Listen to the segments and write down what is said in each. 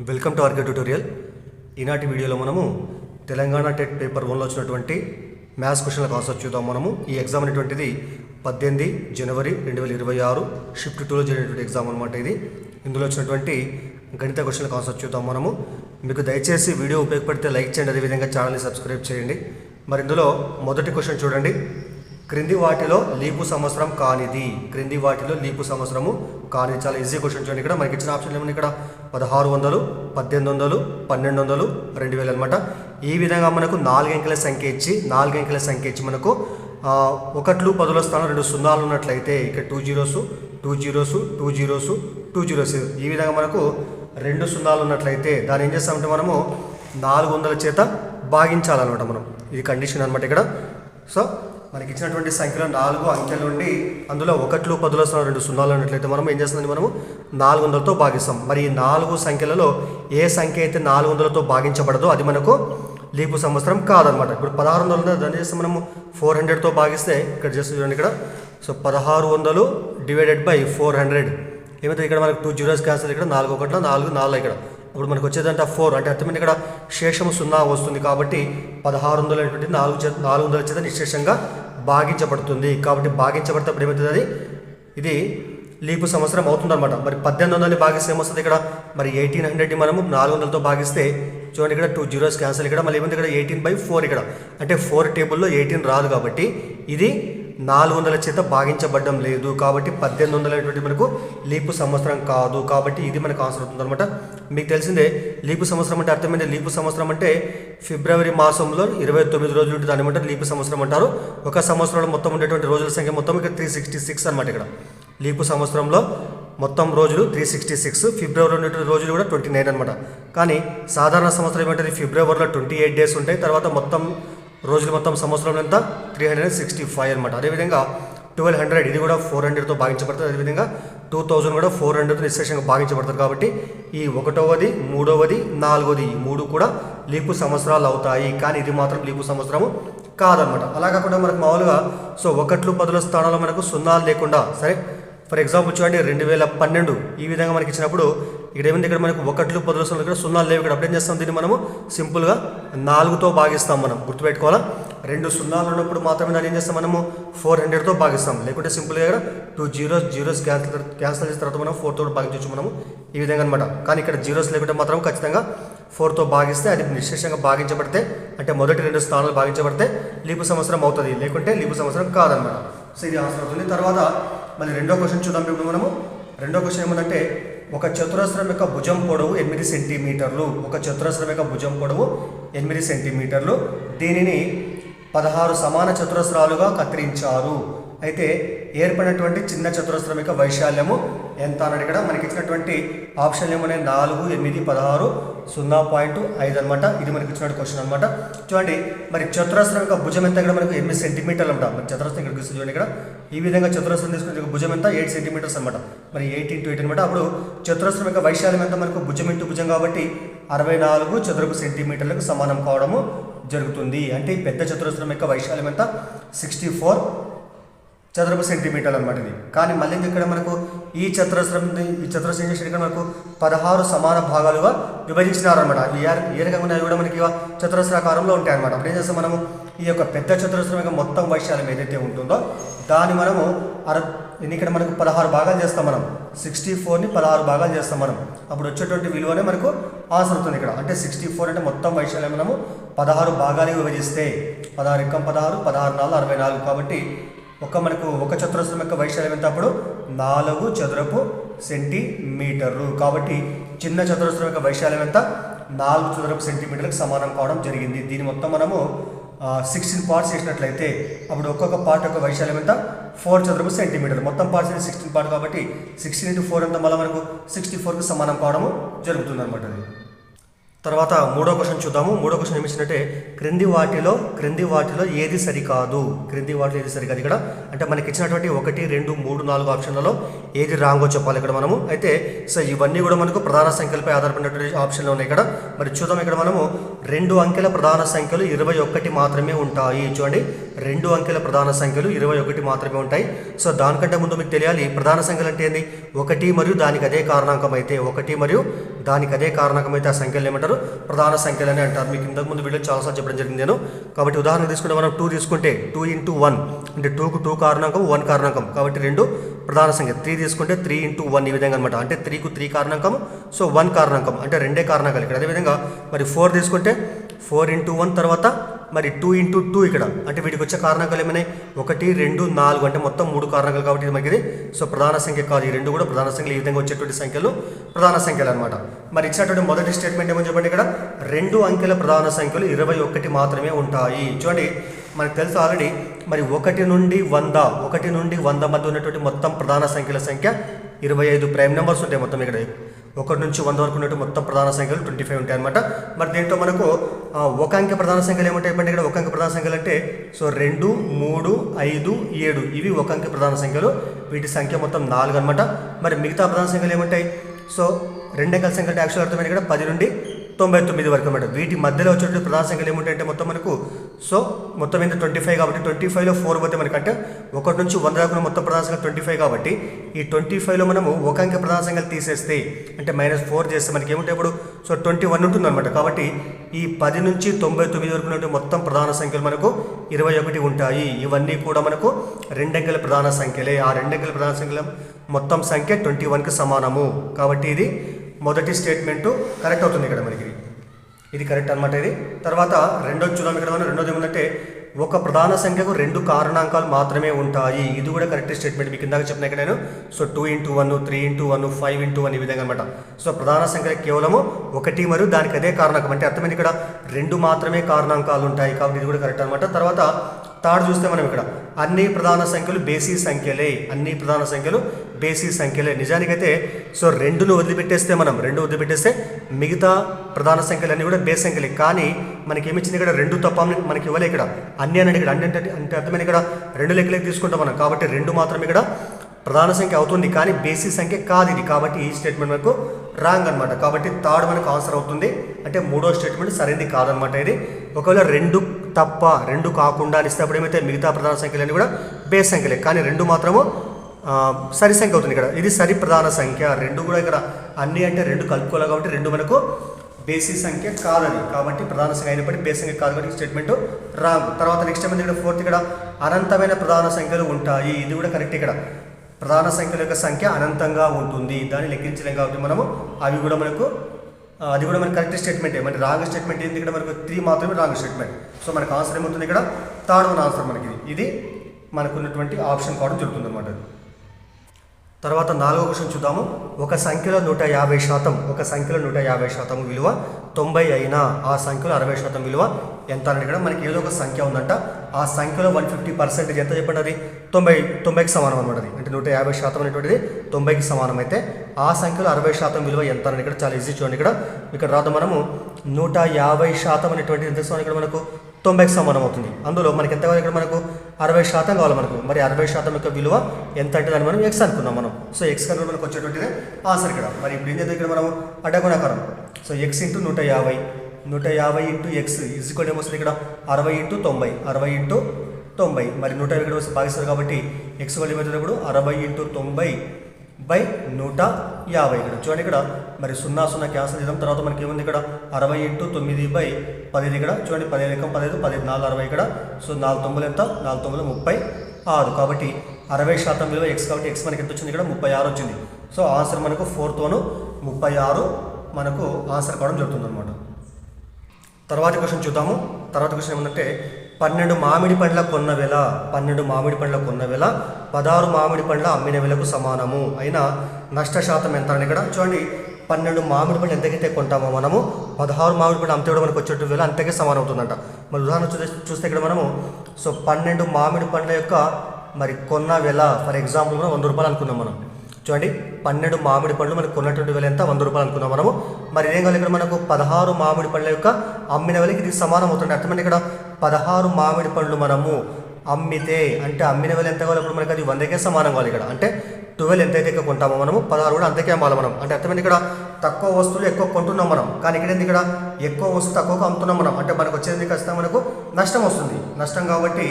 Welcome to RK tutorial. ఈనాటి వీడియోలో మనము తెలంగాణ టెట్ పేపర్ 1లో వచ్చినటువంటి మ్యాథ్స్ క్వశ్చన్ల కాన్సెప్ట్ చూద్దాం. మనము ఈ ఎగ్జామ్ అనేటువంటిది 18 జనవరి 2026 షిఫ్ట్ 2లో జరిగినటువంటి ఎగ్జామ్ అనమాట. ఇది ఇందులో వచ్చినటువంటి గణిత క్వశ్చన్ల కాన్సెప్ట్ చూద్దాం మనము. మీకు దయచేసి వీడియో ఉపయోగపడితే లైక్ చేయండి, అదేవిధంగా ఛానల్ని సబ్స్క్రైబ్ చేయండి. మరి ఇందులో మొదటి క్వశ్చన్ చూడండి. క్రింది వాటిలో లీపు సంవత్సరం కానిది. క్రింది వాటిలో లీపు సంవత్సరము కానిది. చాలా ఈజీ క్వశ్చన్ చూడండి. ఇక్కడ మనకి ఇచ్చిన ఆప్షన్ ఏమన్నా ఇక్కడ 1600, 1800, 1200, 2000 అనమాట. ఈ విధంగా మనకు 4 అంకెల సంఖ్య ఇచ్చి మనకు 1లు 10ల స్థానం 2 సున్నాలు ఉన్నట్లయితే ఇక్కడ 2 zeros, 2 zeros, 2 zeros, 2 zeros ఈ విధంగా మనకు 2 సున్నాలు ఉన్నట్లయితే దాన్ని ఏం చేస్తామంటే మనము 400 చేత భాగించాలన్నమాట. మనం ఇది కండిషన్ అనమాట ఇక్కడ. సో మనకి ఇచ్చినటువంటి సంఖ్యలో 4 అంకెలు ఉండి అందులో 1లు 10ల స్థానం 2 సున్నాలు ఉన్నట్లయితే మనం ఏం చేస్తుందని మనము 400తో భాగిస్తాం. మరి ఈ 4 సంఖ్యలలో ఏ సంఖ్య అయితే 400తో భాగించబడదో అది మనకు లీపు సంవత్సరం కాదనమాట. ఇప్పుడు 1600 దాన్ని చేస్తే మనము 400తో భాగిస్తే ఇక్కడ చేస్తే చూడండి ఇక్కడ. సో 1600 డివైడెడ్ బై 400 ఏమైతే ఇక్కడ మనకు 2 zeros క్యాన్సిల్, ఇక్కడ 4 1 4 4 ఇక్కడ. ఇప్పుడు మనకు వచ్చేదంటే 4 అంటే అర్థమైంది ఇక్కడ శేషము 0 వస్తుంది. కాబట్టి 1600 అనేటువంటి 400 చేత నిశేషంగా భాగించబడుతుంది. కాబట్టి భాగించబడినప్పుడు ఏమవుతుంది, ఇది లీపు సంవత్సరం అవుతుందన్నమాట. మరి 1800ని భాగిస్తే ఏమొస్తుంది ఇక్కడ, మరి 1800ని మనము 400తో భాగిస్తే చూడండి ఇక్కడ 2 zeros క్యాన్సిల్, ఇక్కడ మళ్ళీ ఏముంది ఇక్కడ 18/4 ఇక్కడ. అంటే 4 టేబుల్లో 18 రాదు కాబట్టి ఇది 400 చేత భాగించబడడం లేదు. కాబట్టి 1800 అనేటువంటి మనకు లీపు సంవత్సరం కాదు. కాబట్టి ఇది మనకు ఆన్సర్ అవుతుంది అనమాట. మీకు తెలిసిందే లీపు సంవత్సరం అంటే అర్థమైంది. లీపు సంవత్సరం అంటే ఫిబ్రవరి మాసంలో 29 రోజులు ఉంటుంది, దాన్ని ఏమంటారు లీపు సంవత్సరం అంటారు. ఒక సంవత్సరంలో మొత్తం ఉండేటువంటి రోజుల సంఖ్య మొత్తం ఇక్కడ 366 అనమాట. ఇక్కడ లీపు సంవత్సరంలో మొత్తం రోజులు 366, ఫిబ్రవరిలో ఉండేటువంటి రోజులు కూడా 29 అనమాట. కానీ సాధారణ సంవత్సరం ఏమంటుంది, ఫిబ్రవరిలో 28 డేస్ ఉంటాయి, తర్వాత మొత్తం రోజులు మొత్తం సంవత్సరం ఎంత 365 అనమాట. అదేవిధంగా 1200 ఇది కూడా 400తో భాగించబడుతుంది. అదేవిధంగా 2000 కూడా 400తో నిశ్శేషంగా భాగించబడతారు. కాబట్టి ఈ 1వది 3వది 4వది ఈ 3 కూడా లీపు సంవత్సరాలు అవుతాయి. కానీ ఇది మాత్రం లీపు సంవత్సరము కాదనమాట. అలా కాకుండా మనకు మామూలుగా 1లు 10ల స్థానంలో మనకు సున్నాలు లేకుండా, సరే ఫర్ ఎగ్జాంపుల్ చూడండి 2012 ఈ విధంగా మనకి ఇచ్చినప్పుడు ఇక్కడ ఏమైంది, ఇక్కడ మనకు 1లు 10ల స్థానంలో ఇక్కడ సున్నాలు లేవు. ఇక్కడ అప్పుడు ఏం చేస్తాం, దీన్ని మనము సింపుల్గా 4తో భాగిస్తాం. మనం గుర్తుపెట్టుకోవాలా, 2 సున్నాలు ఉన్నప్పుడు మాత్రమే దాన్ని ఏం చేస్తాం, మనము 400తో భాగిస్తాం. లేకుంటే సింపుల్గా ఇక్కడ 2 zeros క్యాన్సిల్ చేసిన తర్వాత మనం 4తో భాగించవచ్చు మనము ఈ విధంగా అనమాట. కానీ ఇక్కడ జీరోస్ లేకుంటే మాత్రం ఖచ్చితంగా 4తో భాగిస్తే అది నిశ్శేషంగా భాగించబడితే, అంటే మొదటి 2 స్థానాలు భాగించబడితే లీపు సంవత్సరం అవుతుంది, లేకుంటే లీపు సంవత్సరం కాదనమాట. సో ఇది ఆన్సర్ అవుతుంది. తర్వాత మళ్ళీ రెండో క్వశ్చన్ చూద్దాం. ఇప్పుడు మనము రెండో క్వశ్చన్ ఏమంటే, ఒక చతురస్రం యొక్క భుజం పొడవు 8 సెంటీమీటర్లు. ఒక చతురస్రం యొక్క భుజం పొడవు 8 సెంటీమీటర్లు. దీనిని 16 సమాన చతురస్రాలుగా కత్తిరించారు. అయితే ఏర్పడినటువంటి చిన్న చతురస్రం యొక్క వైశాల్యము ఎంత అన్నాడు. ఇక్కడ మనకి ఇచ్చినటువంటి ఆప్షన్ ఏమన్నా 4, 8, 16, 0.5 అనమాట. ఇది మనకి ఇచ్చినటువంటి క్వశ్చన్ అనమాట. చూడండి మరి చతురస్రం యొక్క భుజం ఎంత, ఇక్కడ మనకు 8 సెంటీమీటర్లు అనమాట. మరి చతురస్రం ఇక్కడ చూస్తే చూడండి, ఇక్కడ ఈ విధంగా చతురస్రం తీసుకుని భుజం ఎంత 8 సెంటీమీటర్స్ అనమాట. మరి 8 × 8 అనమాట. అప్పుడు చతురస్రం యొక్క వైశాల్యం ఎంత, మనకు భుజం ఇంటూ భుజం కాబట్టి 64 చదరపు సెంటీమీటర్లకు సమానం కావడము జరుగుతుంది. అంటే ఈ పెద్ద చతురస్రం యొక్క వైశాల్యం ఎంత 64 చదరపు సెంటీమీటర్లు అనమాట ఇది. కానీ మళ్ళీ ఇక్కడ మనకు ఈ చతురస్రం చేసిన ఇక్కడ మనకు 16 సమాన భాగాలుగా విభజించినారనమాట. ఏ రకంగా ఉన్నాయి కూడా మనకి చతురస్రాకారంలో ఉంటాయి అనమాట. అప్పుడు ఏం చేస్తాం, మనము ఈ యొక్క పెద్ద చతురస్రం యొక్క మొత్తం వైశాల్యం ఏదైతే ఉంటుందో దాన్ని మనము ఇక్కడ మనకు 16 భాగాలు చేస్తాం. మనం 64ని 16 భాగాలు చేస్తాం మనం. అప్పుడు వచ్చేటువంటి విలువనే మనకు ఆన్సర్ అవుతుంది ఇక్కడ. అంటే 64 అంటే మొత్తం వైశాల్యం మనము 16 భాగాలుగా విభజిస్తే 16 × 16, 16 × 4 64. కాబట్టి మనకు ఒక చతురస్రం యొక్క వైశాల్యం ఎంత, అప్పుడు 4 చదరపు సెంటీమీటర్లు. కాబట్టి చిన్న చతురస్రం యొక్క వైశాల్యం ఎంత 4 చదరపు సెంటీమీటర్లకు సమానం కావడం జరిగింది. దీని మొత్తం మనము 16 పార్ట్స్ చేసినట్లయితే అప్పుడు ఒక్కొక్క పార్ట్ యొక్క వైశాల్యం ఎంత 4 చదరపు సెంటీమీటర్లు. మొత్తం పార్ట్స్ 16 పార్ట్ కాబట్టి 16 × 4 ఎంత మళ్ళీ మనకు 64కు సమానం కావడము జరుగుతుంది అనమాట. తర్వాత మూడో క్వశ్చన్ చూద్దాము. మూడో క్వశ్చన్ ఏమిచ్చినట్టే, క్రింది వాటిలో ఏది సరికాదు. ఇక్కడ అంటే మనకి ఇచ్చినటువంటి 1, 2, 3, 4 ఆప్షన్లలో ఏది రాంగో చెప్పాలి ఇక్కడ మనము. అయితే సో ఇవన్నీ కూడా మనకు ప్రధాన సంఖ్యలపై ఆధారపడినటువంటి ఆప్షన్లు ఉన్నాయి ఇక్కడ. మరి చూద్దాం, ఇక్కడ మనము 2 అంకెల ప్రధాన సంఖ్యలు 21 మాత్రమే ఉంటాయి. చూడండి 2 అంకెల ప్రధాన సంఖ్యలు 21 మాత్రమే ఉంటాయి. సో దానికంటే ముందు మీకు తెలియాలి ప్రధాన సంఖ్యలు అంటే ఏంది, 1 మరియు దానికి అదే కారణాంకం అయితే 1 మరియు దానికి అదే కారణకం అయితే ఆ సంఖ్యలు ఏమంటారు ప్రధాన సంఖ్యలు అని అంటారు. మీకు ఇంతకుముందు వీడియో చాలాసార్లు చెప్పడం జరిగింది నేను. కాబట్టి ఉదాహరణ తీసుకుంటే మనం 2 తీసుకుంటే 2 × 1 అంటే 2కు 2 కారణాంకం 1 కారణాంకం కాబట్టి 2 ప్రధాన సంఖ్య. 3 తీసుకుంటే 3 × 1 ఈ విధంగా అనమాట. అంటే 3కు 3 కారణాంకం సో 1 కారణాంకం అంటే 2 కారణాంకాలు ఇక్కడ. అదేవిధంగా మరి 4 తీసుకుంటే 4 × 1 తర్వాత మరి 2 × 2 ఇక్కడ అంటే వీటికి వచ్చే కారణాంకాలు ఏమైనాయి 1 2 4 అంటే మొత్తం 3 కారణాంకాలు కాబట్టి ఇది మనకి సో ప్రధాన సంఖ్య కాదు. ఈ రెండు కూడా ప్రధాన సంఖ్యలు. ఈ విధంగా వచ్చేటువంటి సంఖ్యలు ప్రధాన సంఖ్యలు అనమాట. మరి ఇచ్చినటువంటి మొదటి స్టేట్మెంట్ ఏమో చెప్పండి ఇక్కడ 2 అంకెల ప్రధాన సంఖ్యలు 21 మాత్రమే ఉంటాయి. చూడండి మనకు తెలుసు ఆల్రెడీ మరి 1 నుండి 100 మధ్య ఉన్నటువంటి మొత్తం ప్రధాన సంఖ్యల సంఖ్య 25 ప్రైమ్ నెంబర్స్ ఉంటాయి మొత్తం ఇక్కడ. 1 నుంచి 100 వరకు ఉన్నట్టు మొత్తం ప్రధాన సంఖ్యలు 25 ఉంటాయి అనమాట. మరి దీంట్లో మనకు ఒక అంకె ప్రధాన సంఖ్యలు ఏముంటాయి చెప్పండి ఇక్కడ. ఒక అంకె ప్రధాన సంఖ్యలు అంటే సో 2 3 5 7 ఇవి ఒక అంకె ప్రధాన సంఖ్యలు. వీటి సంఖ్య మొత్తం 4 అనమాట. మరి మిగతా ప్రధాన సంఖ్యలు ఏముంటాయి సో 2 అంకెల సంఖ్య అంటే యాక్చువల్ అర్థమైంది ఇక్కడ 10 నుండి 99 వరకు అనమాట. వీటి మధ్యలో వచ్చేటువంటి ప్రధాన సంఖ్యలు ఏముంటాయంటే మొత్తం మనకు సో మొత్తం ఏంటి 25 కాబట్టి 25లో 4 పోతే మనకంటే 1 నుంచి 100 దాకా మొత్తం ప్రధాన సంఖ్యలు 25 కాబట్టి ఈ 25లో మనము ఒక అంకె ప్రధాన సంఖ్యలు తీసేస్తే అంటే -4 చేస్తే మనకి ఏముంటాయి ఇప్పుడు సో 21 ఉంటుంది అనమాట. కాబట్టి ఈ 10 నుంచి 99 వరకు ఉన్నటువంటి మొత్తం ప్రధాన సంఖ్యలు మనకు 21 ఉంటాయి. ఇవన్నీ కూడా మనకు 2 అంకెల ప్రధాన సంఖ్యలే. ఆ 2 అంకెల ప్రధాన సంఖ్యల మొత్తం సంఖ్య 21కి సమానము. కాబట్టి ఇది మొదటి స్టేట్మెంటు కరెక్ట్ అవుతుంది ఇక్కడ మనకి. ఇది కరెక్ట్ అనమాట. ఇది తర్వాత రెండోది చూద్దాం. ఇక్కడ మనం రెండోది ఏముందంటే ఒక ప్రధాన సంఖ్యకు 2 కారణాంకాలు మాత్రమే ఉంటాయి. ఇది కూడా కరెక్ట్ స్టేట్మెంట్. మీకు ఇందాక చెప్పిన ఇక్కడ నేను సో 2 × 1 3 × 1 5 × 1 ఈ విధంగా అనమాట. సో ప్రధాన సంఖ్య కేవలము 1 మరియు దానికి అదే కారణాంకం అంటే అర్థమైంది ఇక్కడ 2 మాత్రమే కారణాంకాలు ఉంటాయి. కాబట్టి ఇది కూడా కరెక్ట్ అనమాట. తర్వాత థర్డ్ చూస్తే మనం ఇక్కడ అన్ని ప్రధాన సంఖ్యలు బేసి సంఖ్యలే. అన్ని ప్రధాన సంఖ్యలు బేసి సంఖ్యలే. నిజానికైతే సో 2ను వదిలిపెట్టేస్తే మనం 2 వదిలిపెట్టేస్తే మిగతా ప్రధాన సంఖ్యలు అన్నీ కూడా బేస్ సంఖ్యలే. కానీ మనకి ఏమిచ్చింది ఇక్కడ 2 తప్ప మనకి ఇవ్వలే ఇక్కడ. అన్ని అన్నది ఇక్కడ అన్ని అంటే అర్థమైన ఇక్కడ 2 లెక్కలకి తీసుకుంటాం మనం. కాబట్టి 2 మాత్రమే ఇక్కడ ప్రధాన సంఖ్య అవుతుంది కానీ బేసి సంఖ్య కాదు ఇది. కాబట్టి ఈ స్టేట్మెంట్ మనకు రాంగ్ అనమాట. కాబట్టి థర్డ్ మనకు ఆన్సర్ అవుతుంది. అంటే మూడో స్టేట్మెంట్ సరైనది కాదనమాట ఇది. ఒకవేళ 2 తప్ప 2 కాకుండా ఇస్తేప్పుడు ఏమైతే మిగతా ప్రధాన సంఖ్యలన్నీ కూడా బేస్ సంఖ్యలే కానీ 2 మాత్రము సరి సంఖ్య అవుతుంది ఇక్కడ. ఇది సరి ప్రధాన సంఖ్య. 2 కూడా ఇక్కడ అన్ని అంటే 2 కలుపుకోవాలి కాబట్టి 2 మనకు బేసి సంఖ్య కాదని. కాబట్టి ప్రధాన సంఖ్య అయినప్పటికీ బేస్ సంఖ్య కాదు కాబట్టి స్టేట్మెంట్ రాంగ్. తర్వాత నెక్స్ట్ ఏమైంది ఇక్కడ ఫోర్త్ ఇక్కడ అనంతమైన ప్రధాన సంఖ్యలు ఉంటాయి. ఇది కూడా కరెక్ట్. ఇక్కడ ప్రధాన సంఖ్యల యొక్క సంఖ్య అనంతంగా ఉంటుంది. దాన్ని లెక్కించలేం కాబట్టి మనము అది కూడా మనకు కరెక్ట్ స్టేట్మెంటే. మరి రాంగ్ స్టేట్మెంట్ ఏంటి ఇక్కడ మనకు 3 మాత్రమే రాంగ్ స్టేట్మెంట్. సో మనకు ఆన్సర్ ఏమవుతుంది ఇక్కడ థర్డ్ వన్ ఆన్సర్ మనకి. ఇది మనకు ఉన్నటువంటి ఆప్షన్ కావడం జరుగుతుంది అనమాట. తర్వాత 4వ క్వశ్చన్ చూద్దాము. ఒక సంఖ్యలో 150% ఒక సంఖ్యలో 150% విలువ 90 అయినా ఆ సంఖ్యలో 60% విలువ ఎంత అని ఇక్కడ మనకి ఏదో ఒక సంఖ్య ఉందంట. ఆ సంఖ్యలో 150% ఎంత చెప్పండి అది 90కి సమానం అనమాట. అది అంటే 150% అనేటువంటిది 90కి సమానం అయితే ఆ సంఖ్యలో 60% విలువ ఎంత అని ఇక్కడ చాలా ఈజీ చూడండి. ఇక్కడ రాదు మనము 150% అనేటువంటిది ఎంత సమానం ఇక్కడ మనకు 90కి సమానం అవుతుంది. అందులో మనకి ఎంత కావాలి ఇక్కడ మనకు 60% కావాలి మనకు. మరి 60% యొక్క విలువ ఎంత అంటే దాన్ని మనం x అనుకున్నాం మనం. సో x కనుక మనకు వచ్చేటువంటిది ఆన్సర్ ఇక్కడ. మరి ఇప్పుడు ఏం చేద్దాం ఇక్కడ మనం అడ్డగుణాకారం. సో x × 150 × x ఈక్వల్ ఏమొస్తుంది ఇక్కడ 60 × 90 60 × 90 మరి 150 ఇక్కడ వస్తే భాగిస్తారు కాబట్టి x వాల్యూ ఏమవుతుంది 60 × 90/150 ఇక్కడ చూడండి. ఇక్కడ మరి 0 0 క్యాన్సల్ చేద్దాం. తర్వాత మనకి ఏముంది ఇక్కడ 60 × 9/15 ఇక్కడ చూడండి 15 × 15 15 4 60 ఇక్కడ. సో 4 9 ఎంత 4 9 36 కాబట్టి 60% విలువ x కాబట్టి x మనకి ఎంత వచ్చింది ఇక్కడ 36 వచ్చింది. సో ఆన్సర్ మనకు 4th వన్ 36 మనకు ఆన్సర్ కావడం జరుగుతుంది అనమాట. తర్వాత క్వశ్చన్ చూద్దాము. తర్వాత క్వశ్చన్ ఏమంటే 12 మామిడి పండ్ల కొన్న వెల 16 మామిడి పండ్ల అమ్మిన వెలకు సమానము అయినా నష్ట శాతం ఎంత అని ఇక్కడ చూడండి. 12 మామిడి పండ్లు ఎంతకైతే కొంటామో మనము 16 మామిడి పండ్లు అమ్మితే కూడా మనకు వచ్చేట్టు వెల అంతకే సమానం అవుతుందంట. మరి ఉదాహరణ చూస్తే ఇక్కడ మనము సో 12 మామిడి పండ్ల యొక్క మరి కొన్న వెల ఫర్ ఎగ్జాంపుల్ మనం 100 రూపాయలు అనుకున్నాం మనం. చూడండి 12 మామిడి పండ్లు మనకు కొన్నటువంటి వెల ఎంత 100 రూపాయలు అనుకున్నాం మనము. మరి ఏం కావాలి ఇక్కడ మనకు 16 మామిడి పండ్ల యొక్క అమ్మిన వెలకి ఇది సమానం అవుతుంది. అర్థమంటే ఇక్కడ 16 మామిడి పండ్లు మనము అమ్మితే అంటే అమ్మిన వెల ఎంత కావాలి ఇప్పుడు మనకి అది 100కే సమానం కావాలి ఇక్కడ. అంటే 12 ఎంతైతే ఎక్కువ కొంటామో మనము 16 కూడా అంతకే అమ్మాలి మనం. అంటే అర్థమైంది ఇక్కడ తక్కువ వస్తువులు ఎక్కువ కొంటున్నాం మనం. కానీ ఇక్కడ ఇక్కడ ఎక్కువ వస్తువు తక్కువగా అమ్ముతున్నాం మనం. అంటే మనకు వచ్చేది ఖచ్చితంగా మనకు నష్టం వస్తుంది. నష్టం కాబట్టి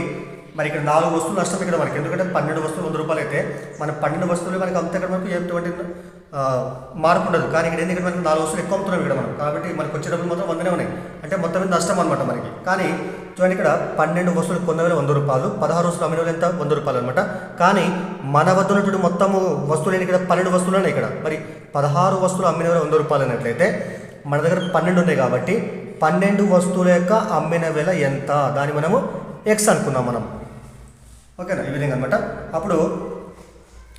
మరి ఇక్కడ 4 వస్తువులు నష్టం ఇక్కడ మనకి, ఎందుకంటే 12 వస్తువులు 100 రూపాయలు అయితే మన 12 వస్తువులు మనకి అంతే ఇక్కడ మనకు ఎటువంటి మార్పు ఉండదు. కానీ ఇక్కడ ఏంటి, ఇక్కడ మనకి 4 వస్తువులు ఎక్కువ అమ్ముతున్నాం ఇక్కడ మనం, కాబట్టి మనకు వచ్చే డబ్బులు మొత్తం 100నే ఉన్నాయి, అంటే మొత్తం మీద నష్టం అనమాట మనకి. కానీ చూడండి ఇక్కడ 12 వస్తువులు కొన్న వేల 100 రూపాయలు, 16 వస్తువులు అమ్మిన వేల ఎంత 100 రూపాయలు అనమాట. కానీ మన వద్ద ఉన్నటువంటి మొత్తము వస్తువులు ఇక్కడ 12 వస్తువులు ఉన్నాయి ఇక్కడ. మరి 16 వస్తువులు అమ్మిన వేల 100 రూపాయలు అన్నట్లయితే మన దగ్గర 12 ఉన్నాయి కాబట్టి 12 వస్తువుల యొక్క అమ్మిన వేల ఎంత, దాన్ని మనము ఎక్స్ అనుకున్నాం మనం. ఓకేనా, ఈ విధంగా అనమాట. అప్పుడు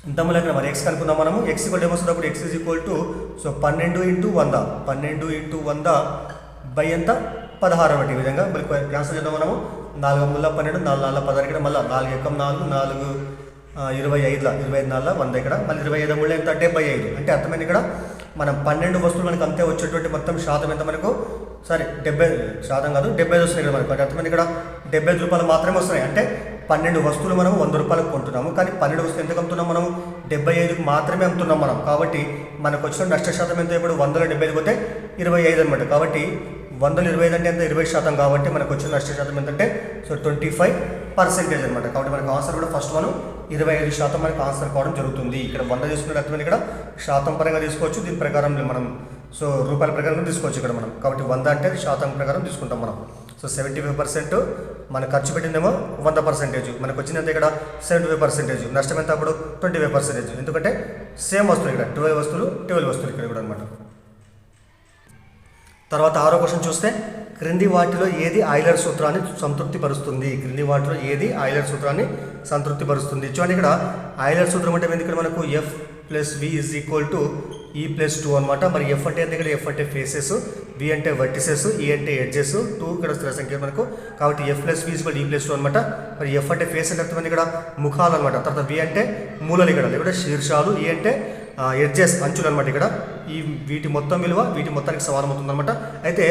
ఇంతకుముందు ఇక్కడ మరి ఎక్స్ కనుక్కున్నాం మనము. ఎక్స్ ఈక్వల్ ఏమొస్తుంది అప్పుడు X is equal to 12 × 100, 12 × 100 by ఎంత 16 అనమాట. ఈ విధంగా మళ్ళీ క్యాన్సల్ చేద్దాం మనము. 4 × 12, 4 × 16 ఇక్కడ మళ్ళీ 4 × 4 4 25 25 100 ఇక్కడ మళ్ళీ 25 3 ఎంత 75. అంటే అర్థమైంది ఇక్కడ మనం 12 వస్తువులు మనకు అంతే వచ్చేటువంటి మొత్తం శాతం ఎంత మనకు, సారీ 70% కాదు 75 వస్తున్నాయి ఇక్కడ మనకు. అంటే అర్థమైంది ఇక్కడ 75 రూపాయలు మాత్రమే వస్తున్నాయి. అంటే 12 వస్తువులు మనం 100 రూపాయలకు కొంటున్నాము, కానీ 12 వస్తువులు ఎందుకు అమ్ముతున్నాం మనం, 75కి మాత్రమే అమ్ముతున్నాం మనం. కాబట్టి మనకు వచ్చిన నష్ట శాతం ఎంత, ఇప్పుడు 100లో 75 పోతే 25 అనమాట. కాబట్టి 100లో 25 అంటే ఎంత 20% కాబట్టి మనకు వచ్చిన నష్ట శాతం ఎంతంటే 25% అనమాట. కాబట్టి మనకు ఆన్సర్ కూడా ఫస్ట్ మనం 25% మనకు ఆన్సర్ కావడం జరుగుతుంది. ఇక్కడ 100 తీసుకునే అర్థమైంది, ఇక్కడ శాతం పరంగా తీసుకోవచ్చు, దీని ప్రకారం మనం రూపాయల ప్రకారం తీసుకోవచ్చు ఇక్కడ మనం. కాబట్టి 100 అంటే శాతం ప్రకారం తీసుకుంటాం మనం. 75% మన ఖర్చు పెట్టిందేమో 100%, మనకు వచ్చిందంటే ఇక్కడ 75%, నష్టం ఎంత అప్పుడు 25%, ఎందుకంటే సేమ్ వస్తువులు ఇక్కడ 12 వస్తువులు ఇక్కడ కూడా అనమాట. తర్వాత 6వ క్వశ్చన్ చూస్తే, క్రింది వాటిలో ఏది ఆయిలర్ సూత్రాన్ని సంతృప్తిపరుస్తుంది? క్రింది వాటిలో ఏది ఆయిలర్ సూత్రాన్ని సంతృప్తిపరుస్తుంది? చూడండి ఇక్కడ ఆయిలర్ సూత్రం అంటే ఇక్కడ మనకు F + V = E + 2 అనమాట. మరి F అంటే ఇక్కడ F అంటే ఫేసెస్, V అంటే వర్టిసెస్, E అంటే ఎడ్జెస్, 2 ఇక్కడ స్థిర సంఖ్య మనకు. కాబట్టి F + V = E + 2 అనమాట. మరి F అంటే ఫేస్ అంటే అర్థమైంది ఇక్కడ ముఖాలు అనమాట. తర్వాత V అంటే మూలలు ఇక్కడ, లేకపోతే శీర్షాలు, E అంటే ఎడ్జెస్ అంచులు అనమాట. ఇక్కడ ఈ వీటి మొత్తం విలువ వీటి మొత్తానికి సమానమవుతుంది అనమాట. అయితే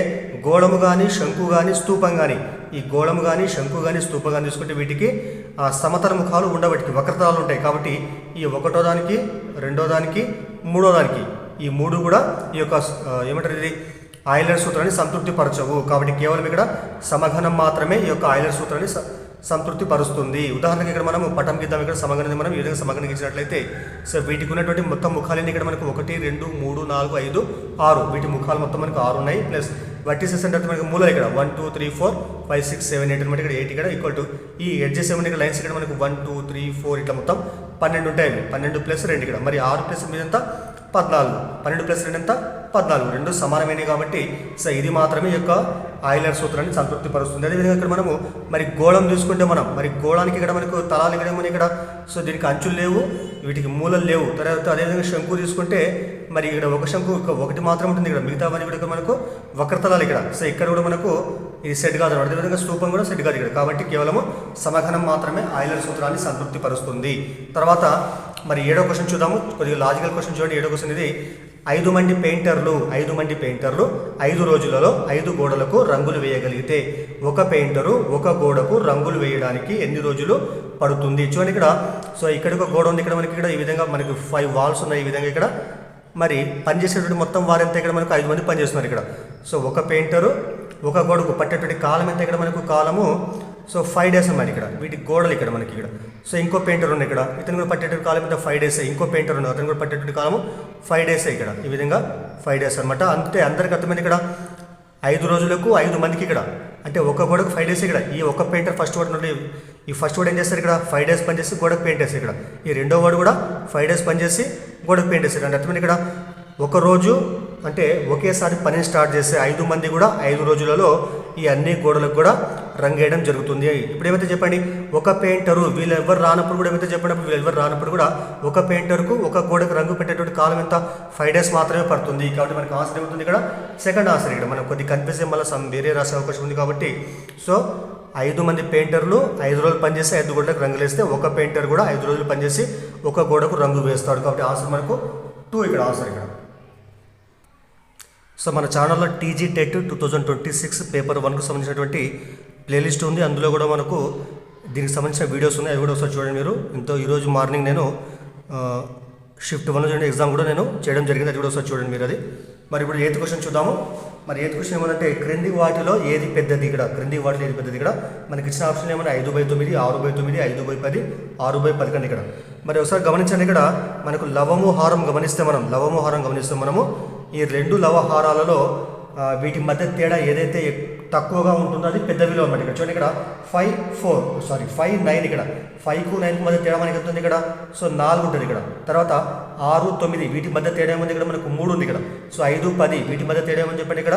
గోళము కానీ శంకు కానీ స్తూపం కానీ, ఈ గోళము కానీ శంకు కానీ స్తూపం కానీ తీసుకుంటే వీటికి సమతల ముఖాలు ఉండబట్టి వక్రతలాలు ఉంటాయి. కాబట్టి ఈ 1వ దానికి 2వ దానికి 3వ దానికి ఈ 3 కూడా ఈ యొక్క ఏమంటారు ఇది ఆయిలర్ సూత్రాన్ని సంతృప్తిపరచవు. కాబట్టి కేవలం ఇక్కడ సమఘనం మాత్రమే ఈ యొక్క ఆయిలర్ సూత్రాన్ని సంతృప్తి పరుస్తుంది. ఉదాహరణకి ఇక్కడ మనం పటం గీద్దాం. ఇక్కడ సమగణని మనం ఈ విధంగా సమగణం గీసినట్లయితే వీటికి ఉన్నటువంటి మొత్తం ముఖాలన్నీ ఇక్కడ మనకు 1 2 3 4 5 6 వీటి ముఖాలు మొత్తం మనకు 6 ఉన్నాయి. ప్లస్ వర్టిసెస్ అంటే మనకు మూలలు ఇక్కడ 1 2 3 4 5 6 7 8 అనమాట. ఇక్కడ 8 ఇక్కడ ఈక్వల్ టు ఈ ఎడ్జెస్ ఏమంటే ఇక్కడ లైన్స్ ఇక్కడ మనకు 1 2 3 4 ఇట్లా మొత్తం 12 ఉంటాయి. 12 + 2 ఇక్కడ మరి 6 + 8 ఎంత 14, 12 + 2 ఎంత 14, రెండు సమానమైనవి. కాబట్టి ఇది మాత్రమే ఈ యొక్క ఆయిలర్ సూత్రాన్ని సంతృప్తిపరుస్తుంది. అదేవిధంగా ఇక్కడ మనము మరి గోళం తీసుకుంటే మనం మరి గోళానికి ఇక్కడ మనకు తలాలు ఇక్కడ మన ఇక్కడ దీనికి అంచులు లేవు, వీటికి మూలలు లేవు. తర్వాత అదేవిధంగా శంకు తీసుకుంటే మరి ఇక్కడ ఒక శంకు ఒకటి మాత్రం ఉంటుంది ఇక్కడ, మిగతావన్నీ కూడా మనకు వక్రతలాలు ఇక్కడ. ఇక్కడ కూడా మనకు ఇది సెట్ కాదు. అదేవిధంగా స్తూపం కూడా సెట్ కాదు ఇక్కడ. కాబట్టి కేవలము సమఘనం మాత్రమే ఆయిలర్ సూత్రాన్ని సంతృప్తిపరుస్తుంది. తర్వాత మరి 7వ క్వశ్చన్ చూద్దాము. కొద్దిగా లాజికల్ క్వశ్చన్ చూడండి. 7వ క్వశ్చన్ ఇది 5 మంది పెయింటర్లు 5 రోజులలో 5 గోడలకు రంగులు వేయగలిగితే ఒక పెయింటరు ఒక గోడకు రంగులు వేయడానికి ఎన్ని రోజులు పడుతుంది? చూడండి ఇక్కడ ఇక్కడ ఒక గోడ ఉంది. ఇక్కడ మనకి ఇక్కడ ఈ విధంగా మనకి 5 వాల్స్ ఉన్నాయి. ఈ విధంగా ఇక్కడ మరి పనిచేసేటువంటి మొత్తం వారంతా ఇక్కడ మనకు 5 మంది పనిచేస్తున్నారు ఇక్కడ. ఒక పెయింటరు ఒక గోడకు పట్టేటువంటి కాలం ఎంత ఇక్కడ మనకు కాలము 5 డేస్ అన్నమాట. ఇక్కడ వీటి గోడలు ఇక్కడ మనకి ఇక్కడ ఇంకో పెయింటర్ ఉంది ఇక్కడ, ఇతను కూడా పట్టేటువంటి కాలం ఎంత 5 డేస్. ఇంకో పెయింటర్ ఉంది, అతను కూడా పట్టేటువంటి కాలము 5 డేస్ ఇక్కడ. ఈ విధంగా 5 డేస్ అనమాట. అంతే అందరికి అర్థమైంది. ఇక్కడ 5 రోజులకు 5 మందికి ఇక్కడ అంటే ఒక గోడకు 5 డేస్ ఇక్కడ. ఈ ఒక పెయింటర్ ఫస్ట్ వాడు నుండి ఈ ఫస్ట్ వాడు ఏం చేస్తారు ఇక్కడ 5 డేస్ పనిచేసి గోడకు పెయింట్ వేస్తారు ఇక్కడ. ఈ రెండో వాడు కూడా 5 డేస్ పనిచేసి గోడకు పెయింట్ వేస్తారు. అంటే అర్థమైంది ఇక్కడ ఒక రోజు అంటే ఒకేసారి పనిని స్టార్ట్ చేస్తే 5 మంది కూడా 5 రోజులలో ఈ అన్ని గోడలకు కూడా రంగు వేయడం జరుగుతుంది. ఇప్పుడు ఏమైతే చెప్పండి, ఒక పెయింటరు వీళ్ళు ఎవరు రానప్పుడు కూడా ఏమైతే చెప్పినప్పుడు వీళ్ళు ఎవరు రానప్పుడు కూడా ఒక పెయింటర్కు ఒక గోడకు రంగు పెట్టేటువంటి కాలం ఎంత 5 డేస్ మాత్రమే పడుతుంది. కాబట్టి మనకు ఆన్సర్ ఏమవుతుంది ఇక్కడ సెకండ్ ఆన్సర్. ఇక్కడ మనం కొద్ది కన్ఫ్యూజ్ మళ్ళీ వేరే రాసే అవకాశం ఉంది. కాబట్టి 5 మంది పెయింటర్లు 5 రోజులు పనిచేసి 5 గోడలకు రంగులు వేస్తే ఒక పెయింటర్ కూడా 5 రోజులు పనిచేసి ఒక గోడకు రంగు వేస్తాడు. కాబట్టి ఆన్సర్ మనకు 2 ఇక్కడ ఆన్సర్ ఇక్కడ. మన ఛానల్లో టీజీ టెట్ 2026 పేపర్ 1కు సంబంధించినటువంటి ప్లేలిస్ట్ ఉంది. అందులో కూడా మనకు దీనికి సంబంధించిన వీడియోస్ ఉన్నాయి. అవి కూడా ఒకసారి చూడండి మీరు. ఈరోజు మార్నింగ్ నేను షిఫ్ట్ 1 ఎగ్జామ్ కూడా నేను చేయడం జరిగింది. అది కూడా ఒకసారి చూడండి మీరు అది. మరి ఇప్పుడు 8th క్వశ్చన్ చూద్దాము. మరి ఏది క్వశ్చన్ ఏమంటే క్రింది వాటిలో ఏది పెద్దది ఇక్కడ, క్రింది వాటిలో ఏది పెద్దది ఇక్కడ మనకి ఇచ్చిన ఆప్షన్ ఏమన్నా 5/9, 6/9, 5/10, 6/11 ఇక్కడ. మరి ఒకసారి గమనించండి, ఇక్కడ మనకు లవము హారం గమనిస్తే మనము ఈ రెండు లవహారాలలో వీటి మధ్య తేడా ఏదైతే తక్కువగా ఉంటుందో అది పెద్ద విలువ అనమాట. ఇక్కడ చూడండి, ఇక్కడ 5, 9 ఇక్కడ 5కు 9కు మధ్య తేడా మనకి ఉంటుంది ఇక్కడ. సో 4 ఉంటుంది ఇక్కడ. తర్వాత 6, 9 వీటి మధ్య తేడా ఏముంది ఇక్కడ మనకు 3 ఉంది ఇక్కడ. సో 5, 10 వీటి మధ్య తేడా ఏమని చెప్పండి ఇక్కడ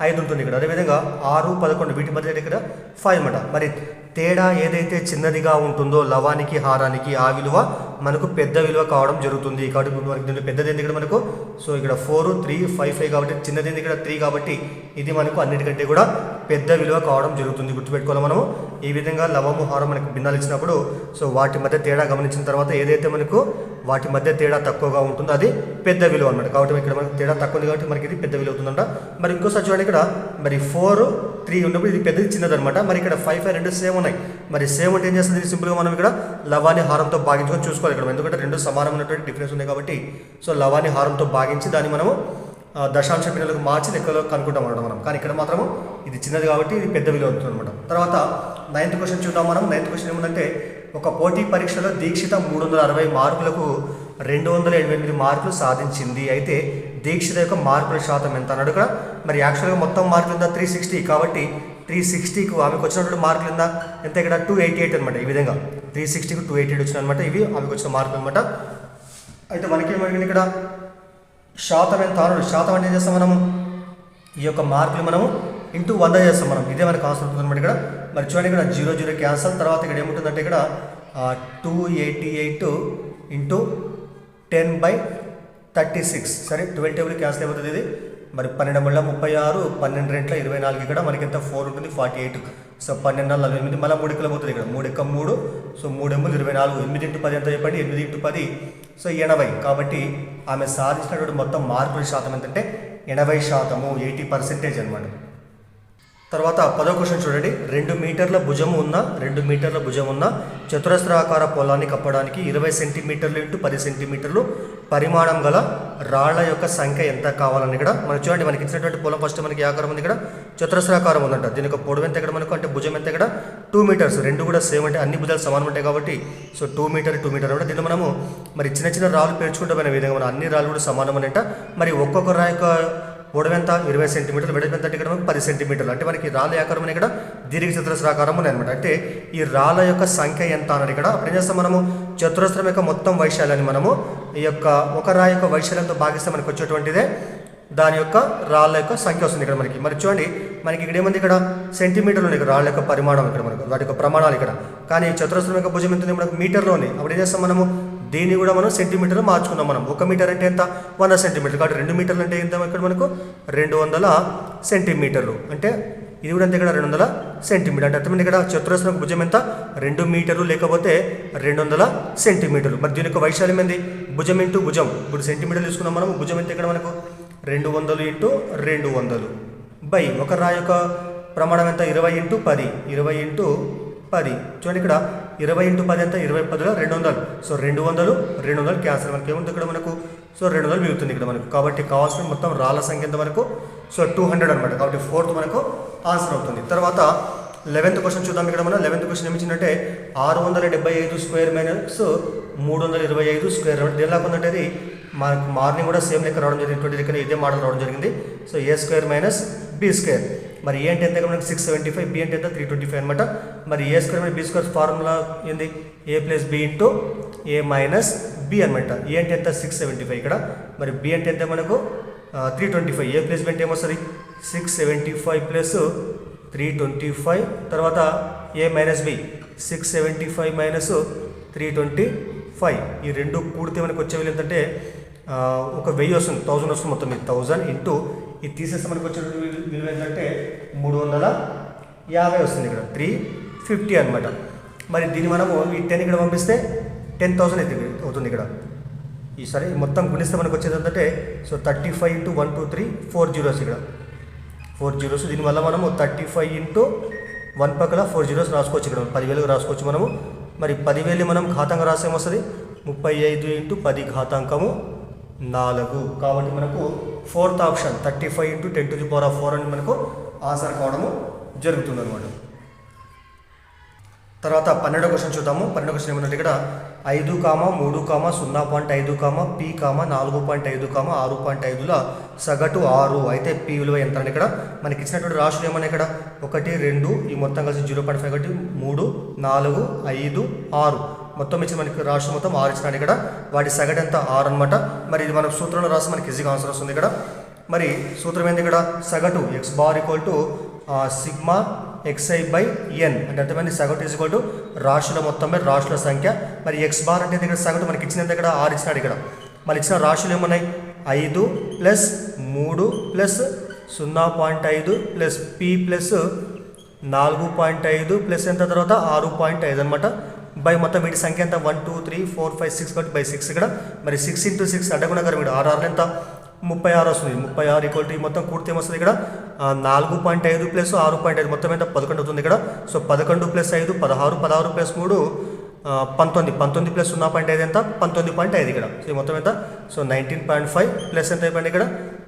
5 ఉంటుంది ఇక్కడ. అదేవిధంగా 6, 11 వీటి మధ్య ఇక్కడ 5 అనమాట. మరి తేడా ఏదైతే చిన్నదిగా ఉంటుందో లవానికి హారానికి ఆ విలువ మనకు పెద్ద విలువ కావడం జరుగుతుంది. కాబట్టి మనకి దీంట్లో పెద్దది ఏంది ఇక్కడ మనకు, సో ఇక్కడ 4, 3, 5, 5 కాబట్టి చిన్నది ఏంది ఇక్కడ 3 కాబట్టి ఇది మనకు అన్నిటికంటే కూడా పెద్ద విలువ కావడం జరుగుతుంది. గుర్తుపెట్టుకోవాలి మనము. ఈ విధంగా లవము హారం మనకు భిన్నాలు ఇచ్చినప్పుడు సో వాటి మధ్య తేడా గమనించిన తర్వాత ఏదైతే మనకు వాటి మధ్య తేడా తక్కువగా ఉంటుందో అది పెద్ద విలువ అనమాట. కాబట్టి ఇక్కడ మనకు తేడా తక్కువ ఉంది కాబట్టి మనకి ఇది పెద్ద విలువ అవుతుందంట. మరి ఇంకోసారి చూడండి, ఇక్కడ మరి 4, 3 ఉన్నప్పుడు ఇది పెద్దది చిన్నది అనమాట. మరి ఇక్కడ 5, 5 రెండు సేమ్ ఉన్నాయి. మరి సేమ్ అంటే ఏం చేస్తుంది, సింపుల్గా మనం ఇక్కడ లవాన్ని హారంతో భాగించుకొని చూసుకోవాలి ఇక్కడ, ఎందుకంటే రెండు సమానమైనటువంటి డిఫరెన్స్ ఉన్నాయి కాబట్టి. సో లవాన్ని హారంతో భాగించి దాన్ని మనము దశాంశ భిన్నాలకు మార్చి లెక్కలో కనుక్కుంటాం అనమాట మనం. కానీ ఇక్కడ మాత్రము ఇది చిన్నది కాబట్టి ఇది పెద్ద విలువ అవుతుంది అనమాట. తర్వాత 9th క్వశ్చన్ చూద్దాం మనం. 9th క్వశ్చన్ ఏముందంటే ఒక పోటీ పరీక్షలో దీక్షిత 360 మార్కులకు 288 మార్కులు సాధించింది. అయితే దీక్షిత యొక్క మార్కుల శాతం ఎంత అన్నాడు ఇక్కడ. మరి యాక్చువల్గా మొత్తం మార్కులు ఎంత 360 కాబట్టి 360కు ఆమెకు వచ్చినటువంటి మార్కులు ఎంత ఇక్కడ 288 అనమాట. ఈ విధంగా 360కు 288 వచ్చిన అనమాట. ఇవి ఆమెకు వచ్చిన మార్కులు అనమాట. అయితే మనకేమడిగింది ఇక్కడ శాతం ఎంత అన్నాడు. శాతం అంటే ఏం చేస్తాం మనము, ఈ యొక్క మార్కులు మనము ఇంటూ 100 చేస్తాం మనం. ఇదే మనకు ఆన్సర్ ఉంటుంది అనమాట ఇక్కడ. మరి చూడండి, ఇక్కడ 0, 0 క్యాన్సల్. తర్వాత ఇక్కడ ఏముంటుందంటే ఇక్కడ 288 ఇంటూ 10/36. సరే 12 టేబుల్ క్యాన్సల్ అయిపోతుంది ఇది. మరి 12 36, 12 24 ఇక్కడ మనకి ఎంత 4 ఉంటుంది 48. సో 12 48 మళ్ళీ 3 ఎక్కలు పోతుంది ఇక్కడ 3 ఎక్క 3. సో 3 ఎమ్ములు 24. 8 ఇంటూ 10 ఎంత చెప్పండి, 8 ఇంటూ 10 సో 80. కాబట్టి ఆమె సాధించినటువంటి మొత్తం మార్కుల శాతం ఎంతంటే 80%, 80% అనమాట. తర్వాత 10వ క్వశ్చన్ చూడండి. 2 మీటర్ల భుజం ఉన్న చతురస్రాకార పొలాన్ని కప్పడానికి 20 సెంటీమీటర్లు ఇంటూ 10 సెంటీమీటర్లు పరిమాణం గల రాళ్ల యొక్క సంఖ్య ఎంత కావాలని ఇక్కడ మనం చూడండి. మనకి ఇచ్చినటువంటి పొలం ఫస్ట్ మనకి ఆకారం ఉంది ఇక్కడ, చతురస్రాకారం ఉందంట. దీని యొక్క పొడవు ఎంత ఇక్కడ మనకు అంటే భుజం ఎంత ఇక్కడ 2 మీటర్స్. రెండు కూడా సేమ్ అంటే అన్ని భుజాలు సమానం ఉంటాయి కాబట్టి సో 2 మీటర్ అంటే దీన్ని మనము మరి చిన్న రాళ్ళు పేర్చుకుంటూ పోయిన విధంగా మనం అన్ని రాళ్ళు కూడా సమానం అనేట. మరి ఒక్కొక్క రాయి యొక్క పొడవు ఎంత 20 సెంటీమీటర్లు, వెడల్పు ఎంత ఇక్కడ మనకు 10 సెంటీమీటర్లు. అంటే మనకి రాళ్ళ ఆకారం ఇక్కడ దీర్ఘ చతురస్రాకారం ఉన్నాయి అనమాట. అంటే ఈ రాళ్ళ యొక్క సంఖ్య ఎంత అన్నాడు ఇక్కడ. అప్పుడు ఏం చేస్తాం మనము చతురస్రం యొక్క మొత్తం వైశాల్యాన్ని మనము ఈ యొక్క ఒక రాయి యొక్క వైశాల్యంతో భాగిస్తే మనకు వచ్చేటువంటిదే దాని యొక్క రాళ్ళ యొక్క సంఖ్య వస్తుంది ఇక్కడ మనకి. మరి చూడండి, మనకి ఇక్కడ ఏముంది ఇక్కడ సెంటీమీటర్లు ఉన్నాయి రాళ్ళ యొక్క పరిమాణం ఇక్కడ మనకు, వాటి యొక్క ప్రమాణాలు ఇక్కడ. కానీ చతురస్రం యొక్క భుజం ఎంత మనకు మీటర్లో ఉంది. అప్పుడు ఏం చేస్తాం మనము దీన్ని కూడా మనం సెంటీమీటర్లో మార్చుకున్నాం మనం. 1 మీటర్ అంటే ఎంత 100 సెంటీమీటర్లు. కాబట్టి 2 మీటర్లు అంటే ఎంత ఇక్కడ మనకు 200 సెంటీమీటర్లు. అంటే ఇది కూడా అంతే ఇక్కడ 200 సెంటీమీటర్. అంటే అర్థమైంది ఇక్కడ చతురస్రం భుజం ఎంత 2 మీటర్లు లేకపోతే 200 సెంటీమీటర్లు. మరి దీని యొక్క వైశాల్యం ఏంది భుజం ఇంటూ భుజం. ఇప్పుడు సెంటీమీటర్లు తీసుకున్నాం మనం. భుజం ఎంత ఇక్కడ మనకు 200 ఇంటూ 200 బై ఒక రాయి యొక్క ప్రమాణం ఎంత 20 ఇంటూ 10. 20 ఇంటూ 10 చూడండి, ఇక్కడ 20 ఇంటూ 10 ఎంత 20 10 200. So 200 cancel. మనకి ఏముంటుంది ఇక్కడ మనకు సో 200 మిగులుతుంది ఇక్కడ మనకు. కాబట్టి కావాల్సిన మొత్తం రాళ్ళ సంఖ్య ఎంత మనకు సో 200 అనమాట. కాబట్టి 4th మనకు ఆన్సర్ అవుతుంది. తర్వాత 11th క్వశ్చన్ చూద్దాం. ఇక్కడ మనం 11th క్వశ్చన్ ఏమిచ్చిందంటే 675 స్క్వేర్ మైనస్ 325 స్క్వేర్. దేని లాగా ఉందంటే అది మనకు మార్నింగ్ కూడా సేమ్ లెక్క రావడం జరిగింది. ఇక్కడ ఇదే మోడల్ రావడం జరిగింది. సో ఏ స్క్వేర్ మైనస్ బి స్క్వేర్. మరి ఏ అంటే ఎంత మనకు 675, బి అంటే ఎంత 325 అనమాట. మరి A square minus B square formula ఏంది A plus B into A minus B అనమాట. ఏ అంటే ఎంత 675 ఇక్కడ. మరి బి అంటే ఎంత మనకు 325. ఏ ప్లస్ బి అంటే ఏమొస్తుంది 675 ప్లస్ 325. తర్వాత ఏ మైనస్ బి 675 మైనస్ 325. ఈ రెండు కూడితే మనకు వచ్చే విలువ ఏంటంటే ఒక 1000 వస్తుంది, 1000 వస్తుంది మొత్తం. 1000 ఇంటూ ఇది తీసేస్తే మనకు వచ్చే విలువ ఏంటంటే 350 వస్తుంది ఇక్కడ 350 అనమాట. మరి దీన్ని మనము ఈ 10 ఇక్కడ పంపిస్తే 10,000 అవుతుంది ఇక్కడ. ఈసారి మొత్తం గుణిస్తే మనకు వచ్చేది ఏంటంటే సో 35 ఇంటూ 1 2 3 4 zeros ఇక్కడ 4 zeros. దీనివల్ల మనము 35 ఇంటూ 1 పక్కల 4 zeros రాసుకోవచ్చు ఇక్కడ 10,000 రాసుకోవచ్చు మనము. మరి 10,000 మనం ఘాతంగా రాసేమొస్తుంది 35 ఇంటూ 10 ఘాతాంకము 4. కాబట్టి మనకు ఫోర్త్ ఆప్షన్ 35 × 10⁴ అని మనకు ఆన్సర్ కావడము జరుగుతుంది అనమాట. తర్వాత 12వ క్వశ్చన్ చూద్దాము. 12వ క్వశ్చన్ ఏమంటే ఇక్కడ 5, 3, 0.5, p, 4.5, 6.5ల సగటు 6. అయితే p విలువ ఎంత అని ఇక్కడ మనకి ఇచ్చినటువంటి రాశులు ఏమన్నా ఇక్కడ 1, 2 ఈ మొత్తం కలిసి 0.5, 1, 3, 4, 5, 6 మొత్తం ఇచ్చి మనకి రాశి మొత్తం 6 ఇచ్చినాడు ఇక్కడ. వాటి సగటు ఎంత 6 అనమాట. మరి ఇది మనం సూత్రంలో రాసి మనకి ఈజీగా ఆన్సర్ వస్తుంది ఇక్కడ. మరి సూత్రం ఏంది ఇక్కడ సగటు x బార్ సిగ్మా xi/n అంటే అర్థమైంది. సగటు ఈజ్ ఈక్వల్ టు రాశుల మొత్తం బై రాశుల సంఖ్య. మరి x బార్ అంటే ఇక్కడ సగటు మనకి ఇచ్చినంత ఇక్కడ 6 ఇచ్చినాడు ఇక్కడ. మళ్ళీ ఇచ్చిన రాశులు ఏమున్నాయి 5 + 3 + 0.5 + p + 4.5 + ఎంత తర్వాత 6.5 అనమాట. బై మొత్తం వీటి సంఖ్య ఎంత 1 2 3 4 5 6 కాబట్టి బై 6 ఇక్కడ. మరి 6 × 6 అడ్డగుణకరం ఇక్కడ 6 ఎంత 36 వస్తుంది. 36 = మొత్తం కూడితే ఏమొస్తుంది ఇక్కడ 4.5 + 6.5 మొత్తం ఎంత 11 అవుతుంది ఇక్కడ. సో 11 + 5 16, 16 + 3 19, 19 + 0.5 ఎంత 19.5 ఇక్కడ. సో మొత్తం ఎంత సో 19.5 ప్లస్ ఎంత అయిపోయింది ఇక్కడ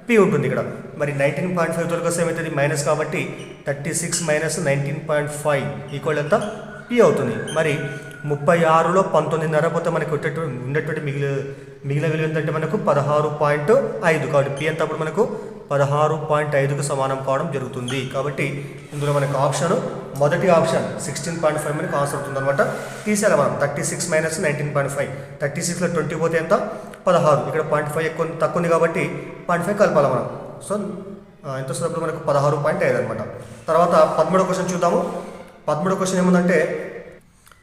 p ఉంటుంది ఇక్కడ. మరి 19.5 తొలగిస్తే ఏమవుతుంది మైనస్ కాబట్టి 36 - 19.5 ఈక్వల్ ఎంత p అవుతుంది. మరి 36లో 19.5 పోతే మనకి ఉండేటువంటి మిగిలిన విలువ ఏంటంటే మనకు 16.5 కాబట్టి p ఎంత అప్పుడు మనకు 16.5కు సమానం కావడం జరుగుతుంది. కాబట్టి ఇందులో మనకు ఆప్షన్ మొదటి ఆప్షన్ 16.5 మనకు ఆన్సర్ అవుతుంది అనమాట. తీసేయాలి మనం 36 - 19.5 36లో 20 పోతే ఎంత 16 ఇక్కడ 0.5 ఎక్కువ తక్కువ ఉంది కాబట్టి 0.5 కలపాలి మనం. సో ఎంత వస్తుంది మనకు 16.5 అనమాట. తర్వాత 13వ క్వశ్చన్ చూద్దాము. 13వ క్వశ్చన్ ఏముందంటే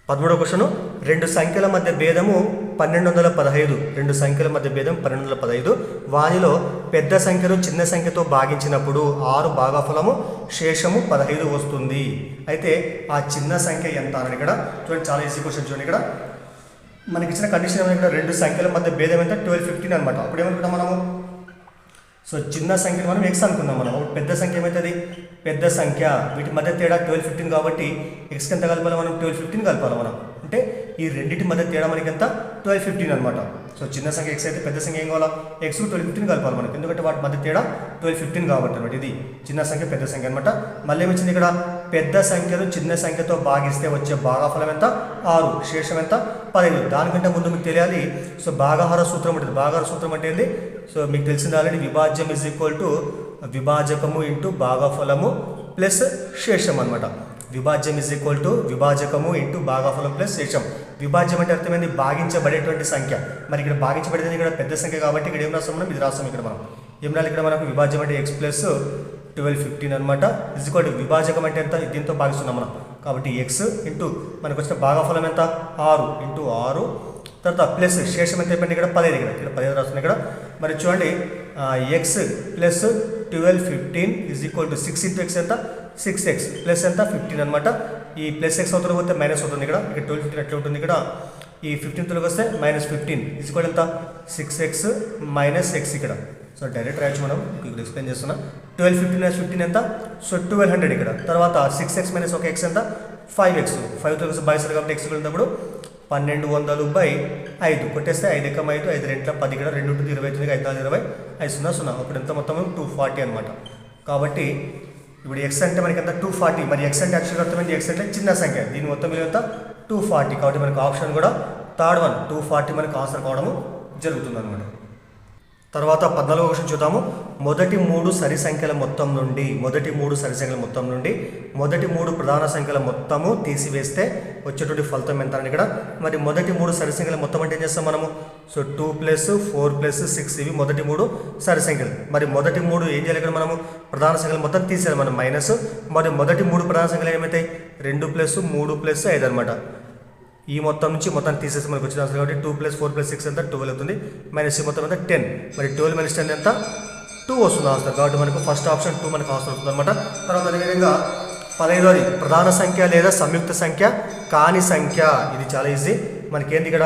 13వ క్వశ్చన్ రెండు సంఖ్యల మధ్య భేదము 1215. రెండు సంఖ్యల మధ్య భేదం 1215. వానిలో పెద్ద సంఖ్యను చిన్న సంఖ్యతో భాగించినప్పుడు 6 భాగఫలము శేషము 15 వస్తుంది. అయితే ఆ చిన్న సంఖ్య ఎంత అని ఇక్కడ చూడండి. చాలా ఈజీ క్వశ్చన్ చూడండి. ఇక్కడ మనకి ఇచ్చిన కండిషన్ ఏమైనా ఇక్కడ రెండు సంఖ్యల మధ్య భేదం ఎంత 12 15 అనమాట. అప్పుడు ఏమనుకుంటాం మనము సో చిన్న సంఖ్యను మనం x అనుకుందాం. మనం పెద్ద సంఖ్య ఏమవుతుంది పెద్ద సంఖ్య వీటి మధ్య తేడా 12 15 కాబట్టి x ఎంత కలపాలి మనం 12 15 కలపాలి మనం. అంటే ఈ రెండింటి మధ్య తేడా మనకి ఎంత 12 15 అనమాట. సో చిన్న సంఖ్య x అయితే పెద్ద సంఖ్య ఏం కావాలా x 12 15 కలపాలి మనకి. ఎందుకంటే వాటి మధ్య తేడా 12 15 కాబట్టి అనమాట. ఇది చిన్న సంఖ్య పెద్ద సంఖ్య అనమాట. మళ్ళీ ఏమొచ్చింది ఇక్కడ పెద్ద సంఖ్యను చిన్న సంఖ్యతో భాగిస్తే వచ్చే భాగఫలం ఎంత 6 శేషం ఎంత 15. దానికంటే ముందు మీకు తెలియాలి సో భాగాహార సూత్రం ఉంటుంది. భాగాహార సూత్రం అంటే ఏంది సో మీకు తెలిసింది ఆల్రెడీ. విభాజ్యం ఈజ్ ఈక్వల్ టు విభాజకము ఇంటూ భాగఫలము ప్లస్ శేషం అనమాట. విభాజ్యం ఈజ్ ఈక్వల్ టు విభాజకము ఇంటూ భాగఫలం ప్లస్ శేషం. విభాజ్యం అంటే అర్థమైంది భాగించబడేటువంటి సంఖ్య. మరి ఇక్కడ భాగించబడేది ఇక్కడ పెద్ద సంఖ్య కాబట్టి ఇక్కడ ఏం రాస్తాం మనం ఇది రాస్తాం. ఇక్కడ మనం ఏం రాలి ఇక్కడ మనకు విభాజ్యం అంటే x + 12 15 అనమాట. ఈజ్ ఈక్వల్ టు విభాజకం అంటే ఎంత దీంతో భాగిస్తున్నాం మనం కాబట్టి x ఇంటూ మనకు వచ్చిన భాగఫలం ఎంత 6 × 6 తర్వాత ప్లస్ శేషం ఎంత అయిపోయింది ఇక్కడ 15 ఇక్కడ 15 రాస్తుంది ఇక్కడ. మరి చూడండి x + 12 15 is equal to 6 × x ఎంత 6x ప్లస్ ఎంత 15 అనమాట. ఈ ప్లస్ x అవుతుంది పోతే మైనస్ అవుతుంది ఇక్కడ. 12 15 అట్లా ఉంటుంది ఇక్కడ. ఈ 15 తొలగి వస్తే -15 ఈజ్ ఈక్వల్ ఎంత 6x - x ఇక్కడ. సో డైరెక్ట్ రాయొచ్చు మనం. ఇక్కడ ఎక్స్ప్లెయిన్ చేస్తున్నా. 12 15 - 15 ఎంత సో 1200 ఇక్కడ. తర్వాత 6x - 1x ఎంత 5x 5 తొలగి బాయిస్తారు కాబట్టి x వెళ్ళినప్పుడు 1200/5 కొట్టేస్తే 5 × 5 5 2 10 ఇక్కడ 2 ఉంటుంది 29 5 4 20 5 0 0 అప్పుడు ఎంత మొత్తం 240 అనమాట. కాబట్టి ఇప్పుడు x అంటే మనకి ఎంత 240. మరి x అంటే యాక్చువల్గా అర్థమైంది x అంటే చిన్న సంఖ్య. దీని మొత్తం విలువ ఎంత 240. కాబట్టి మనకు ఆప్షన్ కూడా థర్డ్ వన్ 240 మనకు ఆన్సర్ కావడము జరుగుతుంది అనమాట. తర్వాత 14వ క్వశ్చన్ చూద్దాము. మొదటి 3 సరి సంఖ్యల మొత్తం నుండి మొదటి 3 ప్రధాన సంఖ్యల మొత్తము తీసివేస్తే వచ్చేటువంటి ఫలితం ఎంత అని ఇక్కడ. మరి మొదటి 3 సరి సంఖ్యల మొత్తం అంటే ఏం చేస్తాం మనము సో 2 + 4 + 6 ఇవి మొదటి 3 సరి సంఖ్యలు. మరి మొదటి 3 ఏం చేయాలి ఇక్కడ మనము ప్రధాన సంఖ్యలు మొత్తం తీసేయాలి మనం మైనస్. మరి మొదటి 3 ప్రధాన సంఖ్యలు ఏమవుతాయి 2 + 3 + 5 అనమాట. ఈ మొత్తం నుంచి మొత్తం తీసేసి మనకు వచ్చిన ఆన్సర్ కాబట్టి 2 + 4 + 6 ఎంత 12 అవుతుంది. మైనస్ ఈ మొత్తం ఎంత 10. మరి 12 - 10 ఎంత 2 వస్తుంది ఆన్సర్. కాబట్టి మనకు ఫస్ట్ ఆప్షన్ 2 మనకు ఆన్సర్ అవుతుంది అనమాట. తర్వాత అదేవిధంగా 15వది ప్రధాన సంఖ్య లేదా సంయుక్త సంఖ్య కాని సంఖ్య. ఇది చాలా ఈజీ. మనకి ఏంది ఇక్కడ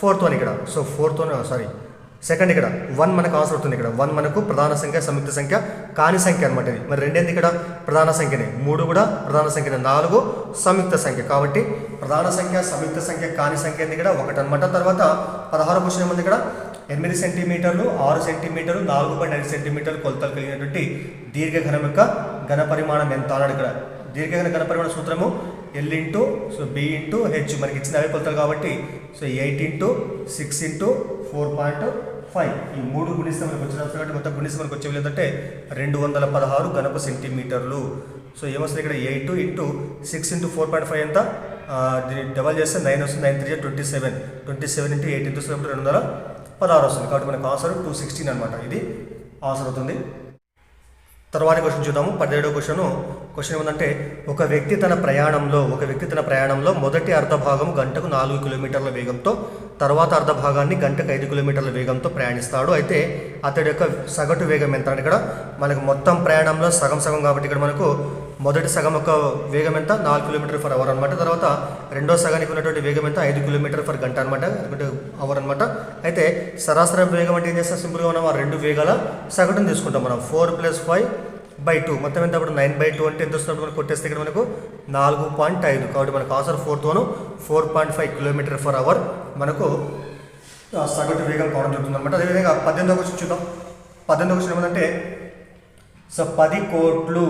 4th వన్ ఇక్కడ. సో 4th వన్ సెకండ్ ఇక్కడ 1 మనకు ఆన్సర్ అవుతుంది. ఇక్కడ 1 మనకు ప్రధాన సంఖ్య సంయుక్త సంఖ్య కాని సంఖ్య అనమాట. ఇది మరి రెండేంది ఇక్కడ ప్రధాన సంఖ్యనే. 3 కూడా ప్రధాన సంఖ్యనే. 4 సంయుక్త సంఖ్య. కాబట్టి ప్రధాన సంఖ్య సంయుక్త సంఖ్య కాని సంఖ్య ఏంది ఇక్కడ 1 అనమాట. తర్వాత 16వ క్వశ్చన్ ఏముంది ఇక్కడ 8 సెంటీమీటర్లు 6 సెంటీమీటర్లు 4.5 సెంటీమీటర్లు కొలతలు కలిగినటువంటి దీర్ఘఘనం యొక్క ఘన పరిమాణం ఎంత అన్నాడు. ఇక్కడ దీర్ఘఘన ఘన పరిమాణ సూత్రము L into B into H మనకి ఇచ్చిన అవే కొలతలు కాబట్టి 8 ఇంటూ 6 ఇంటూ 4.5 ఈ 3 గుణిస్తే మనకు వచ్చిన కాబట్టి మొత్తం గుణిస్తే మనకు వచ్చే ఏంటంటే 216 ఘనపు సెంటీమీటర్లు. సో ఏమొస్తుంది ఇక్కడ 8 ఇంటూ 6 ఇంటూ 4.5 ఎంత, దీన్ని డబల్ చేస్తే 9 వస్తుంది. 9 3 27, 27 ఇంటూ 8 ఇంటూ 216 వస్తుంది. కాబట్టి మనకు ఆన్సర్ 216 అనమాట. ఇది ఆన్సర్ అవుతుంది. తర్వాత క్వశ్చన్ చూద్దాము. 17వ క్వశ్చన్ ఏమందంటే ఒక వ్యక్తి తన ప్రయాణంలో మొదటి అర్ధ భాగం గంటకు 4 కిలోమీటర్ల వేగంతో, తర్వాత అర్ధ భాగాన్ని గంటకు 5 కిలోమీటర్ల వేగంతో ప్రయాణిస్తాడు. అయితే అతడి యొక్క సగటు వేగం ఎంత అంటే ఇక్కడ మనకు మొత్తం ప్రయాణంలో సగం కాబట్టి ఇక్కడ మనకు మొదటి సగం యొక్క వేగం ఎంత 4 కిలోమీటర్ ఫర్ అవర్ అనమాట. తర్వాత రెండో సగానికి ఉన్నటువంటి వేగం ఎంత 5 కిలోమీటర్ ఫర్ గంట అనమాట, అవర్ అనమాట. అయితే సరాసరి వేగం అంటే ఏం చేస్తాం, సింపుల్గా మనం ఆ రెండు వేగాల సగటును తీసుకుంటాం మనం. 4 + 5/2 మొత్తం ఎంత అప్పుడు 9/2 అంటే ఎంత వస్తున్నప్పుడు మనకు కొట్టేస్తే ఇక్కడ మనకు 4.5. కాబట్టి మనకు ఆన్సర్ 4.5 కిలోమీటర్ ఫర్ అవర్ మనకు సగటు వేగం కావడం జరుగుతుంది అనమాట. అదేవిధంగా 18వ క్వశ్చన్ చూద్దాం. 18వ క్వశ్చన్ ఏమంటే సో 10 కోట్లు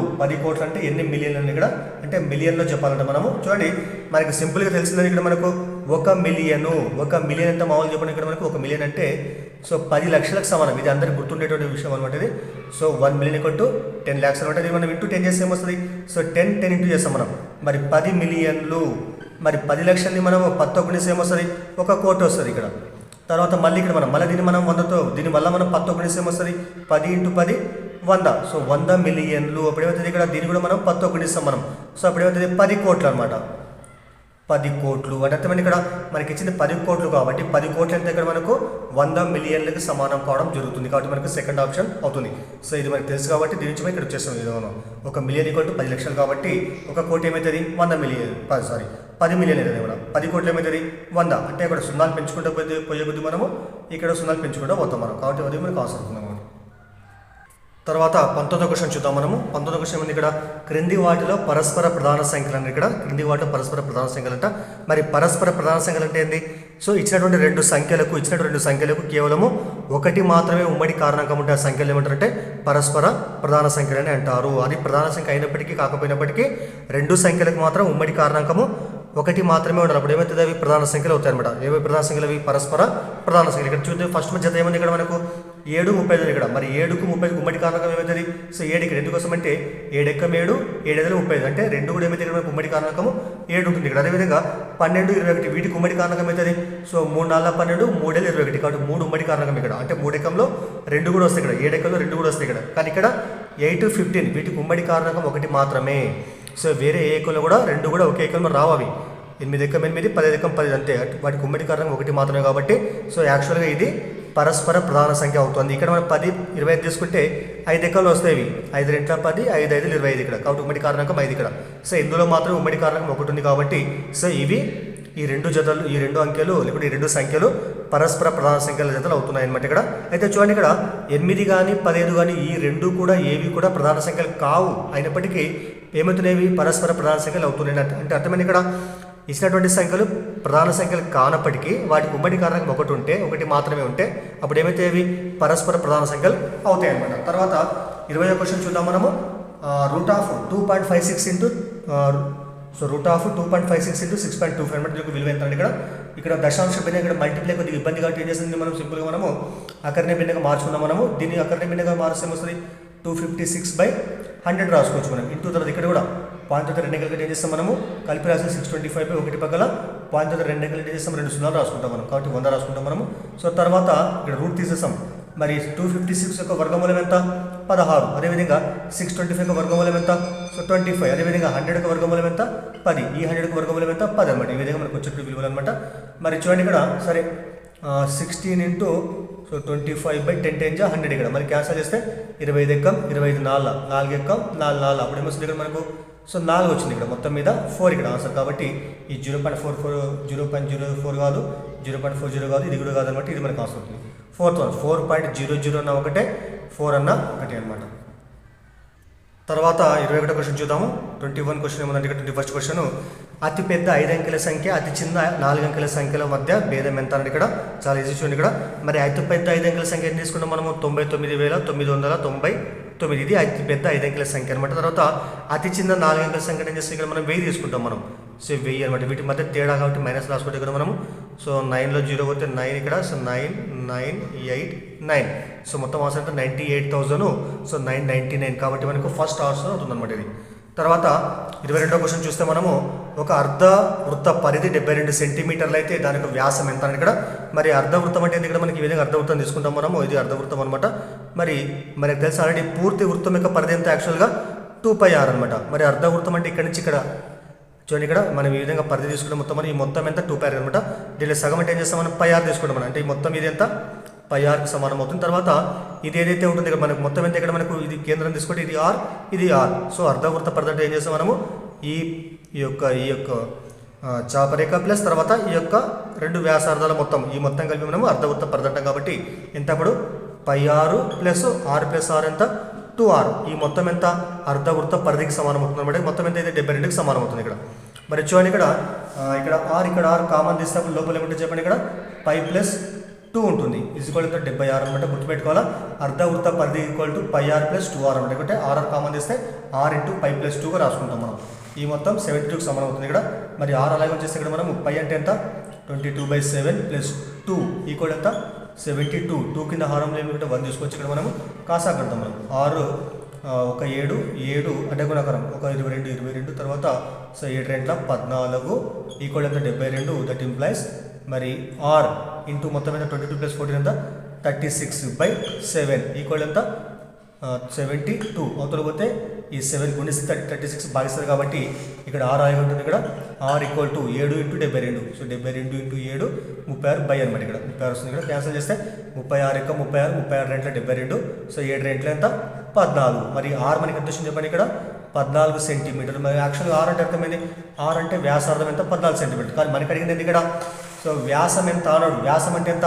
అంటే ఎన్ని మిలియన్లు అని ఇక్కడ అంటే మిలియన్లో చెప్పాలంటే మనము చూడండి మనకి సింపుల్గా తెలిసిందని ఇక్కడ మనకు 1 మిలియన్ ఎంత మామూలు చెప్పండి. ఇక్కడ మనకు 1 మిలియన్ అంటే సో 10 లక్షలకు సమానం. ఇది అందరికి గుర్తుండేటువంటి విషయం అనమాట ఇది. సో 1 మిలియన్ = 10 lakhs అనమాట. ఇది మనం ఇంటూ 10 చేస్తే ఏమొస్తుంది, సో 10 ఇంటూ చేస్తాం మనం. మరి 10 మిలియన్లు మరి 10 లక్షల్ని మనం 10తో గుణిస్తే ఏమొస్తుంది, 1 కోటి వస్తుంది ఇక్కడ. తర్వాత మళ్ళీ ఇక్కడ మనం దీన్ని మనం 100తో దీన్ని మళ్ళీ మనం 10తో గుణిస్తే ఏమొస్తుంది, 10 × 10 100. సో 100 మిలియన్లు. అప్పుడు ఏమవుతుంది ఇక్కడ దీన్ని కూడా మనం 10తో గుణిస్తాం మనం. సో అప్పుడు ఏమవుతుంది 10 కోట్లు అనమాట. 10 కోట్లు అంటే అర్థమైంది. ఇక్కడ మనకి ఇచ్చింది 10 కోట్లు కాబట్టి 10 కోట్లు అంటే ఇక్కడ మనకు 100 మిలియన్లకు సమానం కావడం జరుగుతుంది. కాబట్టి మనకు సెకండ్ ఆప్షన్ అవుతుంది. సో ఇది మనకు తెలుసు కాబట్టి దీని నుంచి ఇక్కడ వచ్చేస్తాం. ఇది మనం 1 మిలియన్ = 10 లక్షలు కాబట్టి 1 కోటి ఏమవుతుంది 100 మిలియన్ 10 మిలియన్ అవుతుంది కూడా. 10 కోట్లు ఏమవుతుంది 100 అంటే ఇక్కడ సున్నాలు పెంచుకుంటూ పోయే కొద్ది మనము ఇక్కడ సున్నాలు పెంచుకుంటూ పోతాం మనం. కాబట్టి అది మనకు ఆన్సర్ అవుతుంది. తర్వాత 19వ క్వశ్చన్ చూద్దాం మనము. 19వ క్వశ్చన్ ఉంది ఇక్కడ క్రింది వాటిలో పరస్పర ప్రధాన సంఖ్యలు అని ఇక్కడ క్రింది వాటిలో పరస్పర ప్రధాన సంఖ్యలు అంట. మరి పరస్పర ప్రధాన సంఖ్యలు అంటే ఏంటి, సో ఇచ్చినటువంటి రెండు సంఖ్యలకు కేవలము ఒకటి మాత్రమే ఉమ్మడి కారణాంకం ఉంటే ఆ సంఖ్యలు ఏమంటారంటే పరస్పర ప్రధాన సంఖ్యలు అని అంటారు. అది ప్రధాన సంఖ్య అయినప్పటికీ కాకపోయినప్పటికీ రెండు సంఖ్యలకు మాత్రం ఉమ్మడి కారణాంకము ఒకటి మాత్రమే ఉండాలి. అప్పుడు ఏమైతే అవి ప్రధాన సంఖ్యలు అవుతాయి అనమాట. ఏవై ప్రధాన సంఖ్యలు అవి పరస్పర ప్రధాన సంఖ్యలు. ఇక్కడ చూస్తే ఫస్ట్ జత ఏముంది ఇక్కడ మనకు 7 35 ఇక్కడ. మరి 7కు 30 ఉమ్మడి కారణకం ఏమవుతుంది, సో 7 ఇక్కడ ఎందుకోసం అంటే 7 × 7 7 × 35 అంటే రెండు కూడా ఏమైతే ఇక్కడ మనకు ఉమ్మడి కారణకము 7 ఉంటుంది ఇక్కడ. అదేవిధంగా 12 21 వీటికి ఉమ్మడి కారణకం అవుతుంది. సో 3 4 12 3 21 కాబట్టి 3 ఉమ్మడి కారణకం ఇక్కడ. అంటే 3 ఎకంలో 2 కూడా వస్తాయి ఇక్కడ, 7 ఎకంలో 2 కూడా వస్తాయి ఇక్కడ. కానీ ఇక్కడ 8 15 వీటికి ఉమ్మడి కారణకం 1 మాత్రమే. సో వేరే ఏ ఎకంలో కూడా 2 కూడా ఒకే ఎకంలో రావు. అవి 8 ఎకం 8 10 ఎకం 10 అంతే. వాటికి ఉమ్మడి కారణం 1 మాత్రమే కాబట్టి సో యాక్చువల్గా ఇది పరస్పర ప్రధాన సంఖ్య అవుతుంది. ఇక్కడ మనం 10 25 తీసుకుంటే 5 ఎకంలో వస్తాయి. 5 × 10 5 5 25 ఇక్కడ. కాబట్టి ఉమ్మడి కారణకం 5 ఇక్కడ. సో ఇందులో మాత్రం ఉమ్మడి కారణకం 1 ఉంది కాబట్టి సో ఇవి ఈ రెండు జతలు ఈ రెండు అంకెలు లేకుంటే ఈ రెండు సంఖ్యలు పరస్పర ప్రధాన సంఖ్యల జతలు అవుతున్నాయి అనమాట ఇక్కడ. అయితే చూడండి ఇక్కడ 8 కానీ 15 కానీ ఈ రెండు కూడా ఏవి కూడా ప్రధాన సంఖ్యలు కావు. అయినప్పటికీ ఏమవుతున్నాయి, పరస్పర ప్రధాన సంఖ్యలు అవుతున్నాయి. అంటే అర్థమైంది ఇక్కడ ఇచ్చినటువంటి సంఖ్యలు ప్రధాన సంఖ్యలు కానప్పటికీ వాటికి ఉమ్మడి కారణం 1 మాత్రమే ఉంటే అప్పుడు ఏమైతే అవి పరస్పర ప్రధాన సంఖ్యలు అవుతాయి అనమాట. తర్వాత 20వ క్వశ్చన్ చూద్దాం మనము. √2.56 సో √2.56 × 6.25 అనమాట. దీనికి విలువ ఎంత అంటే ఇక్కడ దశాంశ భిన్నంగా ఇక్కడ మల్టిప్లై కొద్దిగా ఇబ్బంది కాబట్టి ఏం చేస్తుంది మనం సింపుల్గా మనము అకర్ణీయ భిన్నంగా మార్చుకుందాం. మనము దీన్ని అకర్ణీయ భిన్నంగా మారుస్తే వస్తుంది 256/100 రాసుకోవచ్చు మనం. ఇంటూ తర్వాత ఇక్కడ కూడా పాయింట్ తర్వాత 2 అంకెలు ఏం చేస్తాం మనము కలిపి రాసి 625/1 పక్కల పాయింట్ తర్వాత 2 అంకెలు ఏం చేస్తాం 2 సున్నాలు రాసుకుంటాం మనం. కాబట్టి 100 రాసుకుంటాం మనము. సో తర్వాత ఇక్కడ రూట్ తీసేస్తాం. మరి 256 యొక్క వర్గమూలం ఎంత 16. అదేవిధంగా 625 యొక్క వర్గమూలం ఎంత సో 25. అదేవిధంగా 100 యొక్క వర్గమూలం ఎంత 10. ఈ 100 యొక్క వర్గమూలం ఎంత 10 అనమాట. ఈ విధంగా మనకు వచ్చేటువంటి విలువలు అనమాట. మరి చూడండి ఇక్కడ సరే 16 × సో 25/10 10 100 ఇక్కడ మరి క్యాన్సల్ చేస్తే 25 ఎక్కం 25 4 ఎక్కం 4 అప్పుడు ఏమొస్తుంది ఇక్కడ మనకు సో 4 వచ్చింది ఇక్కడ. మొత్తం మీద 4 ఇక్కడ ఆన్సర్. కాబట్టి ఈ 0.04 కాదు, 0.40 కాదు, ఇది కూడా కాదు అనమాట. ఇది మనకు ఆన్సర్ అవుతుంది. 4th 4.00 అన్న ఒకటే 4 అన్న ఒకటే అనమాట. తర్వాత 21 క్వశ్చన్ చూద్దాము. 21 క్వశ్చన్ ఏముందంటే 21st క్వశ్చన్, అతిపెద్ద 5 అంకెల సంఖ్య అతి చిన్న 4 అంకెల సంఖ్యల మధ్య భేదం ఎంత అని ఇక్కడ చాలా ఈజీ చూడండి. ఇక్కడ మరి అతిపెద్ద 5 అంకెల సంఖ్య ఏం తీసుకుంటాం మనము 99,999. ఇది అతిపెద్ద 5 అంకెల సంఖ్య అనమాట. తర్వాత అతి చిన్న 4 అంకెల సంఖ్య ఏం చేస్తే ఇక్కడ మనం 1000 తీసుకుంటాం మనం. సో 1000 అనమాట. వీటి మధ్య తేడా కాబట్టి మైనస్ రాసుకుంటే ఇక్కడ మనము సో 9లో 0 పోతే 9 ఇక్కడ. సో 9,9,8,9. సో మొత్తం ఆన్సర్ అంటే 98,000. సో 999 కాబట్టి మనకు ఫస్ట్ ఆన్సర్ అవుతుందన్నమాట ఇది. తర్వాత 22వ క్వశ్చన్ చూస్తే మనము ఒక అర్ధ వృత్త పరిధి 72 సెంటీమీటర్లు అయితే దానికి వ్యాసం ఎంత అని ఇక్కడ. మరి అర్ధవృత్తం అంటే ఇక్కడ మనకి ఈ విధంగా అర్ధవృత్తం తీసుకుంటాం మనము. ఇది అర్ధవృత్తం అనమాట. మరి మనకు తెలుసు ఆల్రెడీ పూర్తి వృత్తం యొక్క పరిధి ఎంత యాక్చువల్గా 2πr అనమాట. మరి అర్ధవృత్తం అంటే ఇక్కడ నుంచి ఇక్కడ చూడండి. ఇక్కడ మనం ఈ విధంగా పరిధి తీసుకుంటే మొత్తం ఈ మొత్తం ఎంత 2πr అనమాట. దీనిలో సగం అంటే ఏం చేస్తాం మనం πr తీసుకుంటాం మనం. అంటే ఈ మొత్తం ఇది ఎంత πrకి సమానం అవుతుంది. తర్వాత ఇది ఏదైతే ఉంటుంది ఇక్కడ మనకు మొత్తం ఎంత ఇక్కడ మనకు ఇది కేంద్రం తీసుకుంటే ఇది r, ఇది r. సో అర్ధవృత్త పరిధి అంటే ఏం చేస్తాం మనము ఈ యొక్క చాపరేఖ ప్లస్ తర్వాత ఈ యొక్క 2 వ్యాసార్థాల మొత్తం ఈ మొత్తం కలిపి మనము అర్ధవృత్త పరిధి అంటాం. కాబట్టి ఎంత అప్పుడు πr plus r plus r ఎంత 2r. ఈ మొత్తం ఎంత అర్ధవృత్త పరిధికి సమానం అవుతుంది అనమాట. మొత్తం ఎంత అయితే 72కి సమానం అవుతుంది ఇక్కడ. మరి చూడండి ఇక్కడ ఇక్కడ r కామన్ తీసినప్పుడు లోపల ఏమిటో చెప్పండి. ఇక్కడ π ప్లస్ 2 ఉంటుంది. ఈక్వల్ టు 76 అనమాట. గుర్తుపెట్టుకోవాలా అర్ధవృత్త పరిధి equal to πr plus 2r అనమాట. అంటే r కామన్ తీస్తే r ఇంటూ π ప్లస్ 2గా రాసుకుంటాం మనం. ఈ మొత్తం 72కి సమానం అవుతుంది ఇక్కడ. మరి r అలాగే వచ్చేస్తే ఇక్కడ మనం π అంటే ఎంత 22/7 ప్లస్ 2 ఈక్వల్ ఎంత 72. 2 కింద హారంలో ఏమిటంటే 1 తీసుకొచ్చి ఇక్కడ మనము కాసా కడతాం మనం. 6 ఒక 7 అంటే గుణకరం ఒక 22 తర్వాత సో 7 2 14 ఈక్వల్ ఎంత 72. దట్ ఇంప్లైస్ మరి r ఇంటూ మొత్తం ఎంత 22 + 14 ఎంత 36/7 ఈక్వల్ ఎంత 72. అవతల పోతే ఈ 7 గుణిస్తే 36 భాగిస్తారు కాబట్టి ఇక్కడ r ఆగి ఉంటుంది. ఇక్కడ r ఈక్వల్ టు 7 × 72. సో 72 × 7 36 అనమాట. ఇక్కడ 36 వస్తుంది. ఇక్కడ క్యాన్సిల్ చేస్తే 36 × 36 36 2 72. సో 7 2 ఎంత 14. మరి r మనకి ఎంత వచ్చింది చెప్పండి. ఇక్కడ 14 సెంటీమీటర్లు. మరి యాక్చువల్గా r అంటే అర్థమైంది. r అంటే వ్యాసార్థం ఎంత 14 సెంటీమీటర్. కానీ మనకి అడిగింది ఇక్కడ సో వ్యాసం ఎంత అన్నాడు. వ్యాసం అంటే ఎంత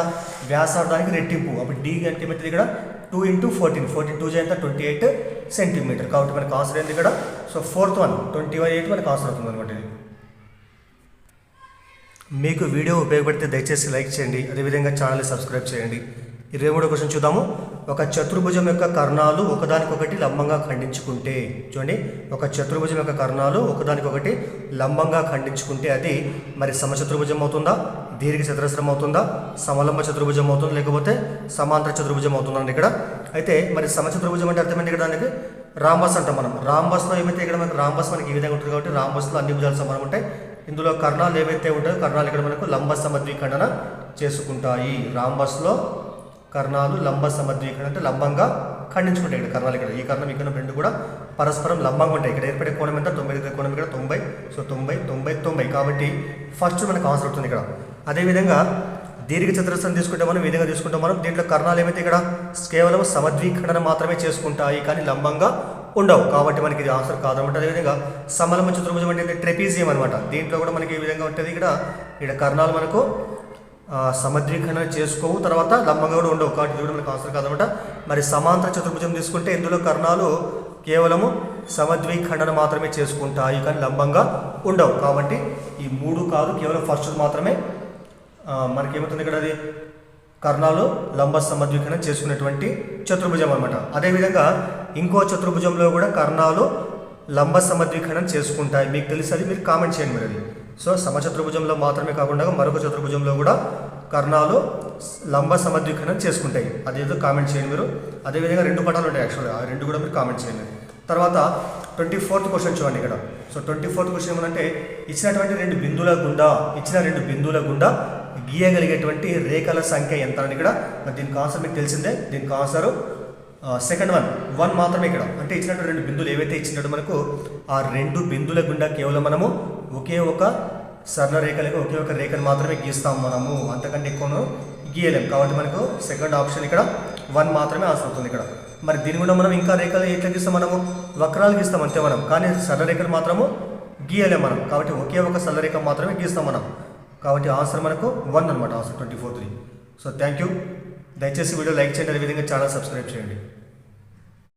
వ్యాసార్థానికి రెట్టింపు. అప్పుడు d అంటే ఏమవుతుంది ఇక్కడ 2 × 14 14 2 ఎంత 28 సెంటీమీటర్. కాబట్టి మనకు ఆన్సర్ ఏంది ఇక్కడ. సో 4th వన్ 28 మనకు ఆన్సర్ అవుతుంది అనమాట. ఇది మీకు వీడియో ఉపయోగపడితే దయచేసి లైక్ చేయండి. అదేవిధంగా ఛానల్ని సబ్స్క్రైబ్ చేయండి. 23వ క్వశ్చన్ చూద్దాము. ఒక చతుర్భుజం యొక్క కర్ణాలు ఒకదానికొకటి లంబంగా ఖండించుకుంటే చూడండి. ఒక చతుర్భుజం యొక్క కర్ణాలు ఒకదానికొకటి లంబంగా ఖండించుకుంటే అది మరి సమచతుర్భుజం అవుతుందా, దీర్ఘ చతురస్రం అవుతుందా, సమలంబ చతుర్భుజం అవుతుందా, లేకపోతే సమాంతర చతుర్భుజం అవుతుందండి ఇక్కడ. అయితే మరి సమచతుర్భుజం అంటే అర్థమైంది ఇక్కడ దానికి రాంబస్ అంటాం మనం. రాంబస్లో ఏమైతే ఇక్కడ మనకు రాంబస్ మనకి ఈ విధంగా ఉంటుంది కాబట్టి రాంబస్లో అన్ని భుజాలు సమానం ఉంటాయి. ఇందులో కర్ణాలు ఏవైతే ఉంటాయో కర్ణాలు ఇక్కడ మనకు లంబ సమద్విఖండన చేసుకుంటాయి. రాంబస్లో కర్ణాలు లంబ సమద్విఖండన అంటే లంబంగా ఖండించుకుంటాయి. ఇక్కడ కర్ణాలు ఇక్కడ ఈ కర్ణం ఇక్కడ రెండు కూడా పరస్పరం లంబంగా ఉంటాయి. ఇక్కడ ఏర్పడే కోణం ఎంత 90 కోణం ఇక్కడ 90. సో 90 90 90 కాబట్టి ఫస్ట్ మనకు ఆన్సర్ అవుతుంది ఇక్కడ. అదేవిధంగా దీర్ఘ చతురస్రం తీసుకుంటే మనం ఈ విధంగా తీసుకుంటాం మనం. దీంట్లో కర్ణాలు ఏమైతే ఇక్కడ కేవలం సమద్విఖండన మాత్రమే చేసుకుంటాయి కానీ లంబంగా ఉండవు. కాబట్టి మనకి ఇది ఆన్సర్ కాదనమాట. అదేవిధంగా సమలంబ చతుర్భుజం అంటే ట్రెపీజియం అనమాట. దీంట్లో కూడా మనకి ఈ విధంగా ఉంటుంది. ఇక్కడ కర్ణాలు మనకు సమద్విఖండన చేసుకోవు, తర్వాత లంబంగా కూడా ఉండవు. కాబట్టి ఇది కూడా మనకు ఆన్సర్ కాదనమాట. మరి సమాంతర చతుర్భుజం తీసుకుంటే ఇందులో కర్ణాలు కేవలము సమద్విఖండన మాత్రమే చేసుకుంటాయి కానీ లంబంగా ఉండవు. కాబట్టి ఈ 3 కాదు, కేవలం ఫస్ట్ మాత్రమే మనకేమవుతుంది ఇక్కడ అది కర్ణాలు లంబ సమద్విఖండన చేసుకునేటువంటి చతుర్భుజం అనమాట. అదేవిధంగా ఇంకో చతుర్భుజంలో కూడా కర్ణాలు లంబ సమద్విఖండన చేసుకుంటాయి. మీకు తెలిసి అది మీరు కామెంట్ చేయండి మరి అది. సో సమచతుర్భుజంలో మాత్రమే కాకుండా మరొక చతుర్భుజంలో కూడా కర్ణాలు లంబ సమద్విఖండన చేసుకుంటాయి. అదేదో కామెంట్ చేయండి మీరు. అదేవిధంగా 2 పటాలు ఉంటాయి యాక్చువల్గా, ఆ 2 కూడా మీరు కామెంట్ చేయండి. తర్వాత 24th క్వశ్చన్ చూడండి ఇక్కడ. సో 24th క్వశ్చన్ ఏమంటే ఇచ్చినటువంటి 2 బిందువుల గుండా గీయగలిగేటువంటి రేఖల సంఖ్య ఎంత అని ఇక్కడ. మరి దీనికి ఆన్సర్ మీకు తెలిసిందే. దీనికి ఆన్సర్ సెకండ్ 1 మాత్రమే ఇక్కడ. అంటే ఇచ్చినటువంటి 2 బిందువులు ఏవైతే ఇచ్చినట్టు మనకు ఆ 2 బిందువుల గుండా కేవలం మనము ఒకే ఒక సరళ రేఖలకు ఒకే ఒక రేఖను మాత్రమే గీస్తాం మనము, అంతకంటే ఎక్కువను గీయలేం. కాబట్టి మనకు సెకండ్ ఆప్షన్ ఇక్కడ 1 మాత్రమే ఆన్సర్ అవుతుంది ఇక్కడ. మరి దీని కూడా మనం ఇంకా రేఖలు ఎట్లా గీస్తాం మనము వక్రాలు గీస్తాం అంతే మనం, కానీ సరళ రేఖలు మాత్రము గీయలేం మనం. కాబట్టి ఒకే ఒక సరళ రేఖ మాత్రమే గీస్తాం మనం. కాబట్టి ఆన్సర్ మనకు 1 అనమాట, ఆన్సర్ 24. So thank you. దయచేసి వీడియో లైక్ చేయండి, అదేవిధంగా ఛానల్ సబ్స్క్రైబ్ చేయండి.